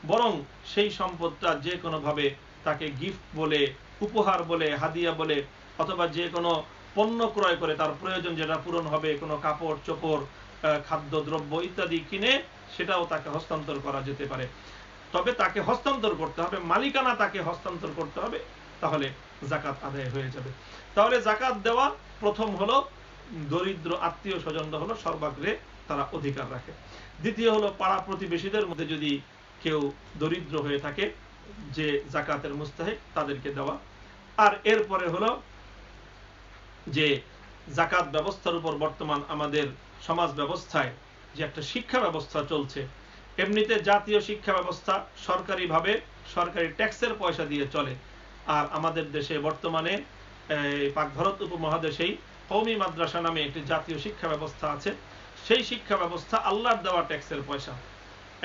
বরং সেই সম্পদটা যে কোনো ভাবে তাকে গিফট বলে, উপহার বলে, হাদিয়া বলে, অথবা যে কোনো পণ্য ক্রয় করে তার প্রয়োজন যেটা পূরণ হবে, কোনো কাপড় চোপড়, খাদ্য দ্রব্য ইত্যাদি কিনে সেটাও তাকে হস্তান্তর করা যেতে পারে। তবে তাকে হস্তান্তর করতে হবে, মালিকানা তাকে হস্তান্তর করতে হবে, তাহলে জাকাত আদায় হয়ে যাবে। তাহলে জাকাত দেওয়া প্রথম হলো দরিদ্র আত্মীয় স্বজনরা হলো সর্বাগ্রে তারা অধিকার রাখে। দ্বিতীয় হলো পাড়া প্রতিবেশীদের মধ্যে যদি কেউ দরিদ্র হয়ে থাকে যে জাকাতের মুস্তাহিক, তাদেরকে দেওয়া। আর এরপরে হলো যে জাকাত ব্যবস্থার উপর বর্তমান আমাদের সমাজ ব্যবস্থায় যে একটা শিক্ষা ব্যবস্থা চলছে, এমনিতে জাতীয় শিক্ষা ব্যবস্থা সরকারিভাবে সরকারি ট্যাক্সের পয়সা দিয়ে চলে। আর আমাদের দেশে বর্তমানে পাক ভারত উপমহাদেশেই কওমি মাদ্রাসা নামে একটি জাতীয় শিক্ষা ব্যবস্থা আছে। সেই শিক্ষা ব্যবস্থা আল্লাহর দেওয়া ট্যাক্সের পয়সা।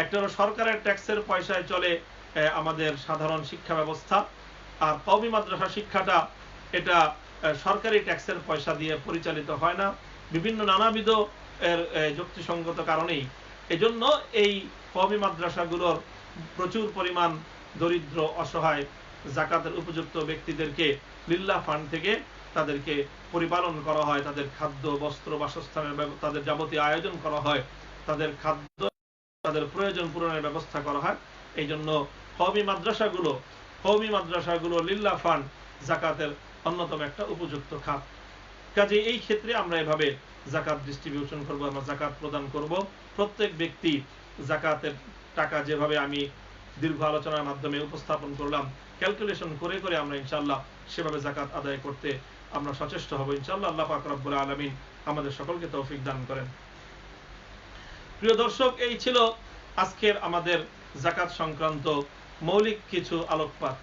একটা হলো সরকারের ট্যাক্সের পয়সায় চলে আমাদের সাধারণ শিক্ষা ব্যবস্থা, আর কওমি মাদ্রাসা শিক্ষাটা এটা সরকারি ট্যাক্সের পয়সা দিয়ে পরিচালিত হয় না, বিভিন্ন নানাবিধ যুক্তিসঙ্গত কারণেই। এজন্য এই কওমি মাদ্রাসাগুলোর প্রচুর পরিমাণ দরিদ্র অসহায় জাকাতের উপযুক্ত ব্যক্তিদেরকে লিল্লাহ ফান্ড থেকে তাদেরকে পরিপালন করা হয়, তাদের খাদ্য, বস্ত্র, বাসস্থানের তাদের যাবতীয় আয়োজন করা হয়, তাদের খাদ্য, তাদের প্রয়োজন পূরণের ব্যবস্থা করা হয়। এই জন্য কওমি মাদ্রাসাগুলো লিল্লাহ ফান্ড জাকাতের অন্যতম একটা উপযুক্ত খাত। কাজে এই ক্ষেত্রে আমরা এভাবে জাকাত ডিস্ট্রিবিউশন করব, আমরা জাকাত প্রদান করব। প্রত্যেক ব্যক্তি জাকাতের টাকা যেভাবে আমি দীর্ঘ আলোচনার মাধ্যমে উপস্থাপন করলাম, ক্যালকুলেশন করে করে আমরা ইনশাআল্লাহ সেভাবে জাকাত আদায় করতে আমরা সচেষ্ট হব ইনশাআল্লাহ। আল্লাহ পাক রব্বুল আলামিন আমাদের সকলকে তৌফিক দান করেন। প্রিয় দর্শক, এই ছিল আজকের আমাদের জাকাত সংক্রান্ত মৌলিক কিছু আলোকপাত।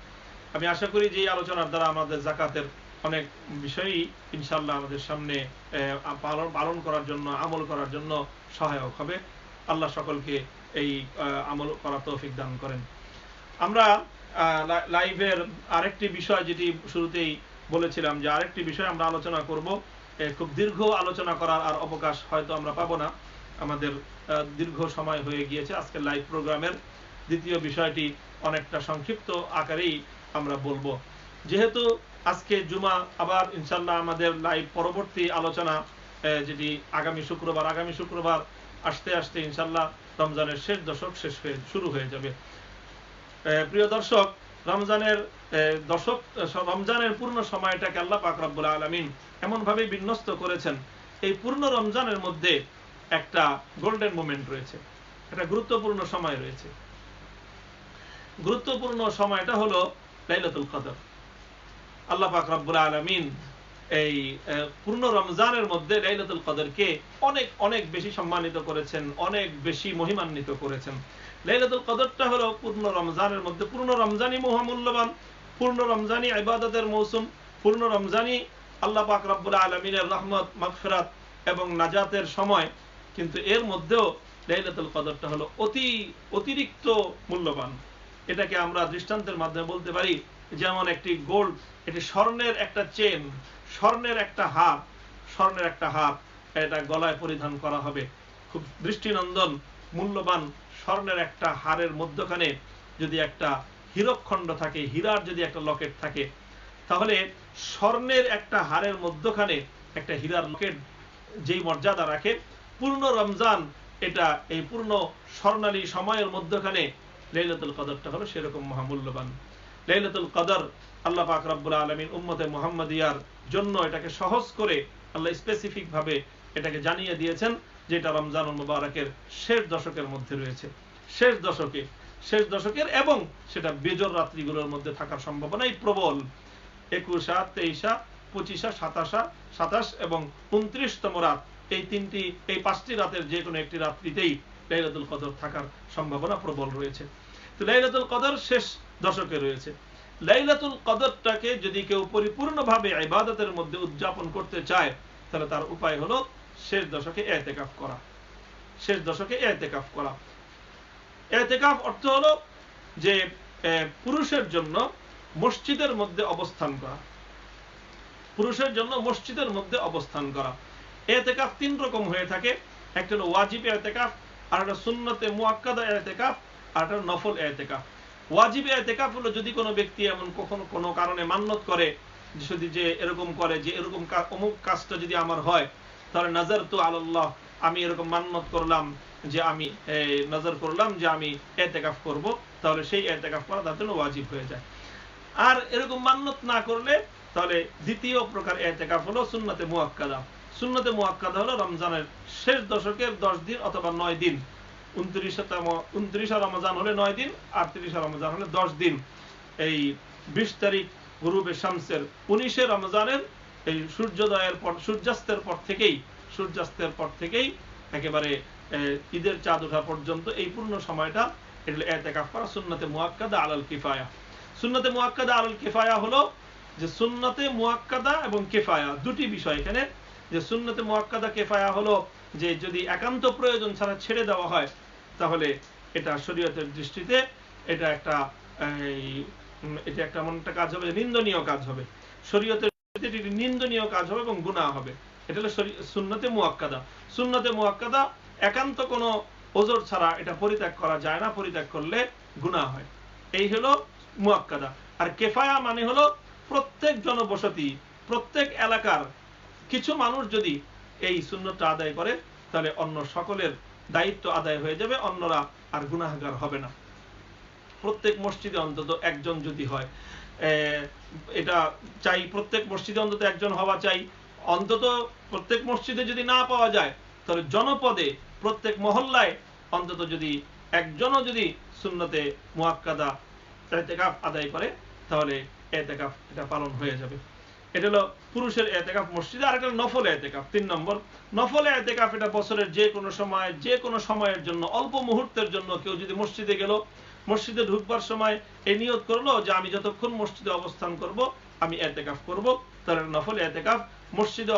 আমি আশা করি যে এই আলোচনার দ্বারা আমাদের জাকাতের অনেক বিষয়ই ইনশাআল্লাহ আমাদের সামনে পালন করার জন্য, আমল করার জন্য সহায়ক হবে। আল্লাহ সকলকে এই আমল করার তৌফিক দান করেন। আমরা লাইভের আরেকটি বিষয়, যেটি শুরুতেই বলেছিলাম যে আরেকটি বিষয় আমরা আলোচনা করব, খুব দীর্ঘ আলোচনা করার আর অবকাশ হয়তো আমরা পাবো না, আমাদের দীর্ঘ সময় হয়ে গিয়েছে। আজকের লাইভ প্রোগ্রামের দ্বিতীয় বিষয়টি অনেকটা সংক্ষিপ্ত আকারেই আমরা বলবো। যেহেতু আজকে জুমা, আবার ইনশাআল্লাহ আমাদের লাইভ পরবর্তী আলোচনা যেটি আগামী শুক্রবার আসতে আসতে ইনশাআল্লাহ রমজানের শেষ দশক শুরু হয়ে যাবে। প্রিয় দর্শক, রমজানের পূর্ণ সময়টাকে আল্লাহ পাক রব্বুল আলামিন এমন ভাবে বিন্যস্ত করেছেন, এই পূর্ণ রমজানের মধ্যে একটা গোল্ডেন মোমেন্ট রয়েছে, একটা গুরুত্বপূর্ণ সময় রয়েছে। গুরুত্বপূর্ণ সময়টা হলো লাইলাতুল কদর। আল্লাহ পাক রব্বুল আলামিন এই পূর্ণ রমজানের মধ্যে লাইলাতুল কদরকে অনেক অনেক বেশি সম্মানিত করেছেন, অনেক বেশি মহিমান্বিত করেছেন। লাইলাতুল কদরটা হলো পূর্ণ রমজানের মধ্যে, পূর্ণ রমজানই মহামূল্যবান, পূর্ণ রমজানই ইবাদতের মৌসুম, পূর্ণ রমজানই আল্লাহ পাক রব্বুল আলামিনের রহমত, মাগফিরাত এবং নাজাতের সময়। কিন্তু এর মধ্যেও লাইলাতুল কদরটা হলো অতিরিক্ত মূল্যবান। এটাকে আমরা দৃষ্টান্তের মাধ্যমে বলতে পারি, যেমন একটি গোল্ড, এটি স্বর্ণের একটা চেন, স্বর্ণের একটা হার এটা গলায় পরিধান করা হবে। খুব দৃষ্টিনন্দন মূল্যবান স্বর্ণের একটা হারের মধ্যখানে যদি একটা হীরকখণ্ড থাকে, হীরার যদি একটা লকেট থাকে, তাহলে স্বর্ণের একটা হারের মধ্যখানে একটা হীরার লকেট যেই মর্যাদা রাখে, পূর্ণ রমজান এটা এই পূর্ণ স্বর্ণালী সময়ের মধ্যখানে লাইলাতুল কদরটা হলো সেরকম মহামূল্যবান। লাইলাতুল কদর আল্লাহ পাক রব্বুল আলামিন উম্মতে মুহাম্মাদিয়ার জন্য এটাকে সহজ করে আল্লাহ স্পেসিফিক ভাবে এটাকে জানিয়ে দিয়েছেন যে এটা রমজানুল মুবারকের শেষ দশকের মধ্যে রয়েছে, শেষ দশকের এবং সেটা বেজর রাত্রিগুলোর মধ্যে থাকার সম্ভাবনাই প্রবল। 21, 23, 25, 27 এবং 29তম রাত, এই 5টি রাতের যে কোনো একটি রাত্রিতেই লাইলাতুল কদর থাকার সম্ভাবনা প্রবল রয়েছে। তো লাইলাতুল কদর শেষ দশকে রয়েছে। লাইলাতুল কদরটাকে যদি কেউ পরিপূর্ণভাবে ইবাদতের মধ্যে উদযাপন করতে চায়, তাহলে তার উপায় হলো শেষ দশকে ইতিকাফ করা। ইতিকাফ অর্থ হলো যে পুরুষের জন্য মসজিদের মধ্যে অবস্থান করা। ইতিকাফ 3 রকম হয়ে থাকে, একটা হলো ওয়াজিব ইতিকাফ, আর একটা সুন্নতে মুআক্কাদা ইতিকাফ, আর একটা নফল ইতিকাফ। ওয়াজিব ইতিকাফ হলো যদি কোনো ব্যক্তি এমন কোনো কারণে মান্যত করে, যদি যে এরকম করে যে এরকম অমুক কাজটা যদি আমার হয়, তাহলে নাযারতু আলাল্লাহ, আমি এরকম মান্যত করলাম যে আমি ইতিকাফ করব, তাহলে সেই ইতিকাফ করা তার জন্য ওয়াজিব হয়ে যায়। আর এরকম মান্যত না করলে তাহলে দ্বিতীয় প্রকার ইতিকাফ হলো সুন্নতে মুআক্কাদা। সুন্নতে মুআক্কাদা হলো রমজানের শেষ দশকের 10 দিন অথবা 9 দিন। 29 রমজান হলে 9 দিন, আর 30 রমজান হলে 10 দিন। এই 20 তারিখ গুরুবে শামসের, 19 রমজানের এই সূর্যাস্তের পর থেকেই একেবারে ঈদের চাঁদ ওঠা পর্যন্ত এই পূর্ণ সময়টা এটা ইতিকাফ করা সুন্নতে মুআক্কাদা আলাল কিফায়া। সুন্নতে মুআক্কাদা আলাল কিফায়া হলো যে সুন্নতে মুআক্কাদা এবং কিফায়া দুটি বিষয় এখানে। যে সুন্নতে মুআক্কাদা কিফায়া হলো যে যদি একান্ত প্রয়োজন ছাড়া ছেড়ে দেওয়া হয়, তাহলে এটা শরীয়তের দৃষ্টিতে এটা একটা এমন একটা কাজ হবে, নিন্দনীয় কাজ হবে, শরীয়তের দৃষ্টিতে নিন্দনীয় কাজ হবে এবং গুনাহ হবে। এটা হলো সুন্নতে মুআক্কাদা। সুন্নতে মুআক্কাদা একান্ত কোনো ওজর ছাড়া এটা পরিত্যাগ করা যায় না, পরিত্যাগ করলে গুনাহ হয়। এই হলো মুআক্কাদা। আর কিফায়া মানে হলো প্রত্যেক জনবসতি, প্রত্যেক এলাকার কিছু মানুষ যদি এই সুন্নতটা আদায় করে, তাহলে অন্য সকলের দায়িত্ব আদায় হয়ে যাবে, অন্যরা আর গুনাহগার হবে না। প্রত্যেক মসজিদে অন্তত একজন যদি হয়, এটা চাই, প্রত্যেক মসজিদে অন্তত একজন হওয়া চাই। অন্তত প্রত্যেক মসজিদে যদি না পাওয়া যায়, তাহলে জনপদে প্রত্যেক মহল্লায় অন্তত যদি একজনও যদি সুন্নতে মুআক্কাদা ইতিকাফ আদায় করে, তাহলে ইতিকাফ এটা পালন হয়ে যাবে। এটা হলো পুরুষের ইতিকাফ মসজিদে। আর একটা নফল ইতিকাফ, 3 নম্বর নফল ইতিকাফ। এটা বছরের যে কোনো সময়ের জন্য, অল্প মুহূর্তের জন্য কেউ যদি মসজিদে গেল, মসজিদে ঢুকবার সময় এই নিয়ত করলো যে আমি যতক্ষণ মসজিদে অবস্থান করব আমি ইতিকাফ করব, তাহলে নফল ইতিকাফ মসজিদে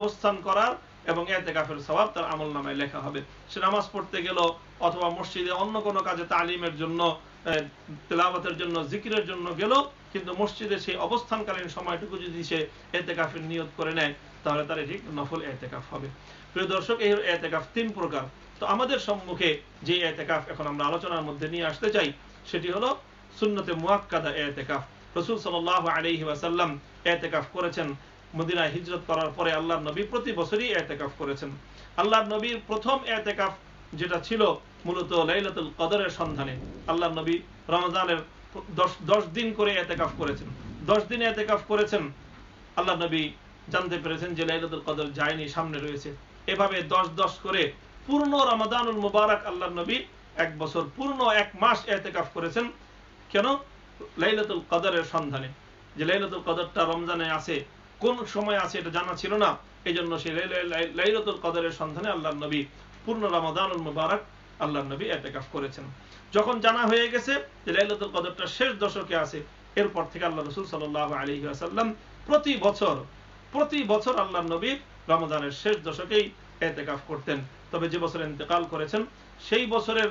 অবস্থান করার এবং ইতিকাফের সওয়াব তার আমলনামায় লেখা হবে। সে নামাজ পড়তে গেল অথবা মসজিদে অন্য কোনো কাজে, তালিমের জন্য, তেলাওয়াতের জন্য, জিকিরের জন্য গেল, কিন্তু মসজিদে সেই অবস্থানকালীন সময়টুকু যদি সে ইতিকাফের নিয়ত করে নেয়, তাহলে তার এটি নফল ইতিকাফ হবে। প্রিয় দর্শক, এই ইতিকাফ 3 প্রকার। তো আমাদের সম্মুখে যে ইতিকাফ এখন আমরা আলোচনার মধ্যে নিয়ে আসতে চাই, সেটি হলো সুন্নতে মুআক্কাদা ইতিকাফ। রাসূল সাল্লাল্লাহু আলাইহি ওয়াসাল্লাম ইতিকাফ করেছেন। মদিনায় হিজরত করার পরে আল্লাহর নবী প্রতি বছরই ইতিকাফ করেছেন। আল্লাহর নবীর প্রথম ইতিকাফ যেটা ছিল মূলত লাইলাতুল কদরের সন্ধানে। আল্লাহর নবী রমজানের 10 দিন করে ইতিকাফ করেছেন। 10 দিন ইতিকাফ করেছেন। আল্লাহর নবী জানতে পেরেছেন যে লাইলাতুল কদর যায়নি, সামনে রয়েছে। এভাবে 10 করে পূর্ণ রমাদানুল মুবারক আল্লাহর নবী 1 বছর, পূর্ণ 1 মাস ইতিকাফ করেছেন। কেন? লাইলাতুল কদরের সন্ধানে। যে লাইলাতুল কদরটা রমজানে আছে, কোন সময় আছে এটা জানা ছিল না। এই জন্য সেই লাইলাতুল কদরের সন্ধানে আল্লাহর নবী পূর্ণ রমাদানুল মুবারক আল্লাহর নবী ইতিকাফ করেছেন। যখন জানা হয়ে গেছে যে লাইলাতুল কদরটা শেষ দশকে আছে, এরপর থেকে আল্লাহ রাসূল সাল্লাল্লাহু আলাইহি ওয়াসাল্লাম প্রতি বছর আল্লাহর নবী রমজানের শেষ দশকেই ইতিকাফ করতেন। তবে যে বছর ইন্তেকাল করেছেন সেই বছরের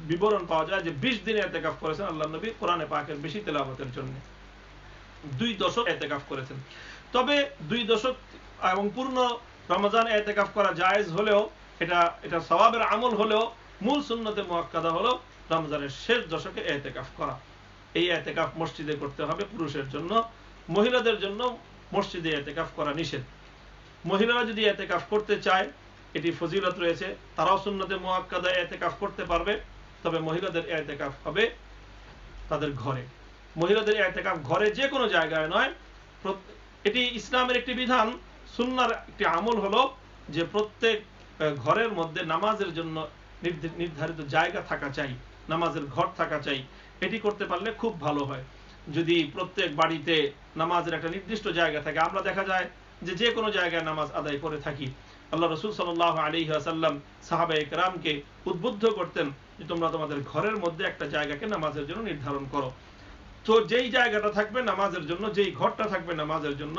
বিবরণ পাওয়া যায় যে 20 দিন ইতিকাফ করেছেন আল্লাহর নবী কোরআনে পাকের বেশি তেলাওয়াতের জন্য। 2 দশক ইতিকাফ করেছেন। তবে 2 দশক এবং পূর্ণ রমজান ইতিকাফ করা জায়েজ হলেও এটা সওয়াবের আমল হলেও মূল সুন্নতে মুআক্কাদা হলো রমজানের শেষ দশকে ইতিকাফ করা। এই ইতিকাফ মসজিদে করতে হবে পুরুষের জন্য। মহিলাদের জন্য মসজিদে ইতিকাফ করা নিষেধ। মহিলারা যদি ইতিকাফ করতে চায়, এটি ফজিলত রয়েছে, তারাও সুন্নতে মুআক্কাদা ইতিকাফ করতে পারবে। তবে মহিলাদের ইতিকাফ হবে তাদের ঘরে। মহিলাদের ইতিকাফ ঘরে, যে কোনো জায়গায় নয়। এটি ইসলামের একটি বিধান। সুন্নাহর একটি আমল হলো যে প্রত্যেক ঘরের মধ্যে নামাজের জন্য নির্ধারিত জায়গা থাকা চাই, নামাজের ঘর থাকা চাই। এটি করতে পারলে খুব ভালো হয়। যদি প্রত্যেক বাড়িতে নামাজের একটা নির্দিষ্ট জায়গা থাকে, আমরা দেখা যায় যে কোনো জায়গায় নামাজ আদায় করে থাকি। আল্লাহ রাসূল সাল্লাল্লাহু আলাইহি ওয়াসাল্লাম সাহাবায়ে কেরামকে উদ্বুদ্ধ করতেন যে তোমরা তোমাদের ঘরের মধ্যে একটা জায়গাকে নামাজের জন্য নির্ধারণ করো। তো যেই জায়গাটা থাকবে নামাজের জন্য, যেই ঘরটা থাকবে নামাজের জন্য,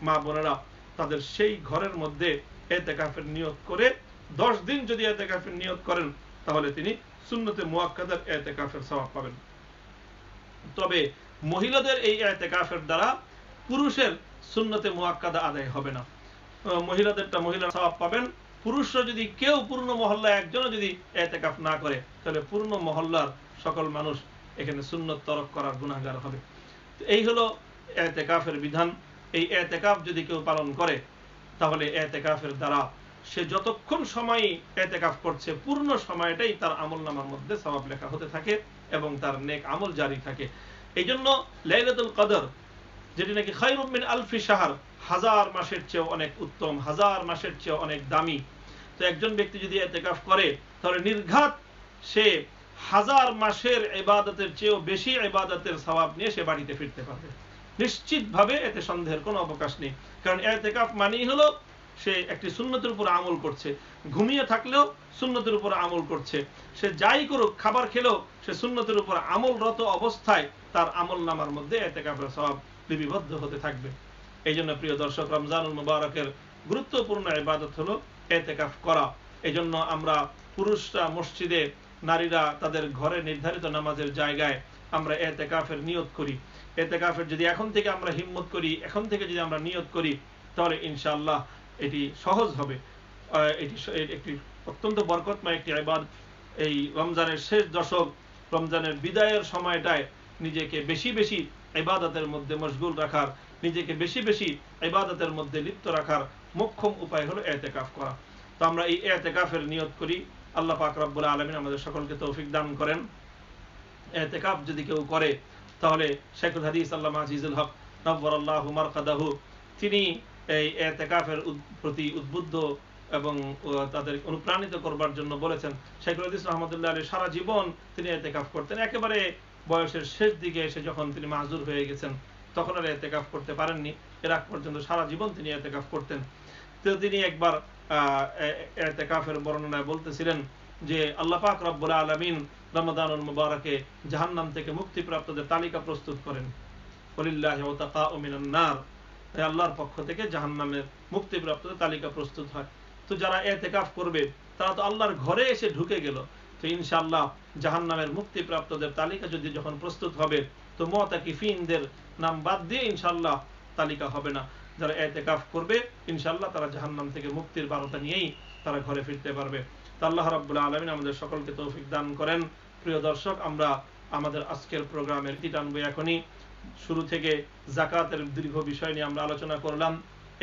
মা বোনেরা তাদের সেই ঘরের মধ্যে ইতিকাফের নিয়ত করে 10 দিন যদি ইতিকাফের নিয়ত করেন, তাহলে তিনি সুন্নতে মুআক্কাদার ইতিকাফের সওয়াব পাবেন। তবে মহিলাদের এই ইতিকাফের দ্বারা পুরুষের সুন্নতে মুআক্কাদা আদায় হবে না। মহিলাদেরটা মহিলারা সওয়াব পাবেন। পুরুষরা যদি কেউ পূর্ণ মহল্লায় একজনও যদি ইতিকাফ না করে, তাহলে পূর্ণ মহল্লার সকল মানুষ এখানে সুন্নত তরক করার গুনাহগার হবে। তো এই হলো ইতিকাফের বিধান। এই ইতিকাফ যদি কেউ পালন করে, তাহলে ইতিকাফের দ্বারা সে যতক্ষণ সময় ইতিকাফ করছে পূর্ণ সময়টাই তার আমলনামার মধ্যে সওয়াব লেখা হতে থাকে এবং তার নেক আমল জারি থাকে। এই জন্য লাইলাতুল কদর, যেটি নাকি খায়রুম মিন আলফি শাহর, 1000 মাসের চেয়ে অনেক উত্তম, 1000 মাসের চেয়ে অনেক দামি। তো একজন ব্যক্তি যদি ইতিকাফ করে, তাহলে নির্ঘাত সে 1000 মাসের ইবাদতের চেয়েও বেশি ইবাদতের সওয়াব নিয়ে সে বাড়িতে ফিরতে পারবে নিশ্চিতভাবে। এতে সন্দেহের কোনো অবকাশ নেই। কারণ ইতিকাফ মানেই হলো সে একটি সুন্নতের উপর আমল করছে। ঘুমিয়ে থাকলেও সুন্নতের উপর আমল করছে। সে যাই করুক, খাবার খেলেও সে সুন্নতের উপর আমলরত অবস্থায় তার আমল নামার মধ্যে ইতিকাফের সওয়াব লিপিবদ্ধ হতে থাকবে। এই জন্য প্রিয় দর্শক, রমজানুল মুবারকের গুরুত্বপূর্ণ ইবাদত হলো ইতিকাফ করা। এই জন্য আমরা পুরুষরা মসজিদে, নারীরা তাদের ঘরে নির্ধারিত নামাজের জায়গায় আমরা ইতিকাফের নিয়ত করি। ইতিকাফের যদি এখন থেকে আমরা হিম্মত করি, এখন থেকে যদি আমরা নিয়ত করি, তাহলে ইনশাআল্লাহ এটি সহজ হবে। এটি একটি অত্যন্ত বরকতময় একটি ইবাদত। এই রমজানের শেষ দশক, রমজানের বিদায়ের সময়টায় নিজেকে বেশি বেশি ইবাদতের মধ্যে মশগুল রাখার, নিজেকে বেশি বেশি ইবাদতের মধ্যে লিপ্ত রাখার মোক্ষম উপায় হলো ইতিকাফ করা। তো আমরা এই ইতিকাফের নিয়ত করি। আল্লাহ পাক রব্বুল আলামিন আমাদের সকলকে তৌফিক দান করেন। ইতিকাফ যদি কেউ করে, তাহলে শেখুল হাদিস আল্লামা আজিজুল হক নব্বরাল্লাহু মারকাদাহু, তিনি এই ইতিকাফের প্রতি উদ্বুদ্ধ এবং তাদের অনুপ্রাণিত করবার জন্য বলেছেন। শেখুল হাদিস রাহমাতুল্লাহ আলাইহি সারা জীবন তিনি ইতিকাফ করতেন। একেবারে বয়সের শেষ দিকে এসে যখন তিনি মাহজুর হয়ে গেছেন, তখন আর ইতিকাফ করতে পারেননি। এর আগ পর্যন্ত সারা জীবন তিনি ইতিকাফ করতেন। তো তিনি একবার ইতিকাফের বর্ণনায় বলতেছিলেন যে আল্লাহ পাক রব্বুল আলামিন রমাদানুল মুবারকে জাহান্নাম থেকে মুক্তিপ্রাপ্তদের তালিকা প্রস্তুত করেন। ওয়ালিল্লাহি ওয়াতাকাউ মিনান নার, আল্লাহর পক্ষ থেকে জাহান্নামের মুক্তিপ্রাপ্তদের তালিকা প্রস্তুত হয়। তো যারা ইতিকাফ করবে তারা তো আল্লাহর ঘরে এসে ঢুকে গেল। তো ইনশাআল্লাহ জাহান্নামের মুক্তিপ্রাপ্তদের তালিকা যদি যখন প্রস্তুত হবে, তো মুতাকিফিনদের নাম বাদ দিয়ে ইনশাআল্লাহ তালিকা হবে না। যারা ইতিকাফ করবে ইনশাআল্লাহ তারা জাহান্নাম থেকে মুক্তির বার্তা নিয়েই তারা ঘরে ফিরতে পারবে। তো আল্লাহ রাব্বুল আলামিন আমাদের সকলকে তৌফিক দান করেন। প্রিয় দর্শক, আমরা আমাদের আজকের প্রোগ্রামের টানবো এখনই। শুরু থেকে যাকাতের দীর্ঘ বিষয় নিয়ে আমরা আলোচনা করলাম।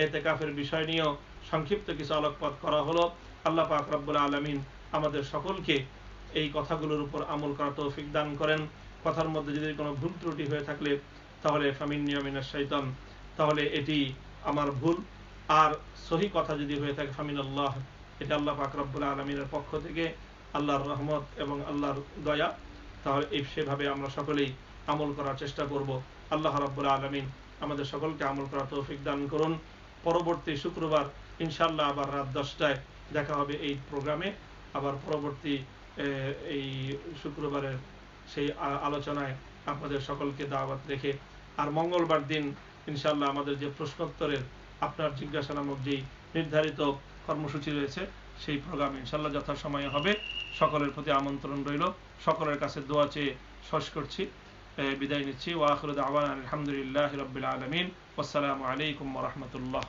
ইতিকাফের বিষয় নিয়েও সংক্ষিপ্ত কিছু আলোকপাত করা হলো। আল্লাহ পাক রব্বুল আলামিন আমাদের সকলকে এই কথাগুলোর উপর আমল করার তৌফিক দান করেন। কথার মধ্যে যদি কোনো ভুল ত্রুটি হয়ে থাকলে তাহলে ফামিন্নী ওয়া মিনাশ শাইতান, তাহলে এটি আমার ভুল। আর সহি কথা যদি হয়ে থাকে ফামিনাল্লাহ, এটা আল্লাহ পাক রব্বুল আলামিনের পক্ষ থেকে আল্লাহর রহমত এবং আল্লাহর দয়া। তাহলে সেভাবে আমরা সকলেই আমল করার চেষ্টা করব। আল্লাহ রাব্বুল আলামিন আমাদের সকলকে আমল করার তৌফিক দান করুন। পরবর্তী শুক্রবার ইনশাআল্লাহ আবার রাত 10টায় দেখা হবে এই প্রোগ্রামে। আবার পরবর্তী এই শুক্রবারের সেই আলোচনায় আপনাদের সকলকে দাওয়াত রেখে, আর মঙ্গলবার দিন ইনশাআল্লাহ আমাদের যে প্রশ্নোত্তরের আপনার জিজ্ঞাসা নামক যেই নির্ধারিত কর্মসূচি রয়েছে সেই প্রোগ্রাম ইনশাআল্লাহ যথাসময়ে হবে। সকলের প্রতি আমন্ত্রণ রইল। সকলের কাছে দোয়া চেয়ে শেষ করছি, বিদায় নিচ্ছি। ওয়া আখিরু দাওয়ানা আলহামদুলিল্লাহি রাব্বিল আলামিন। ওয়াসসালামু আলাইকুম ওয়া রাহমাতুল্লাহ।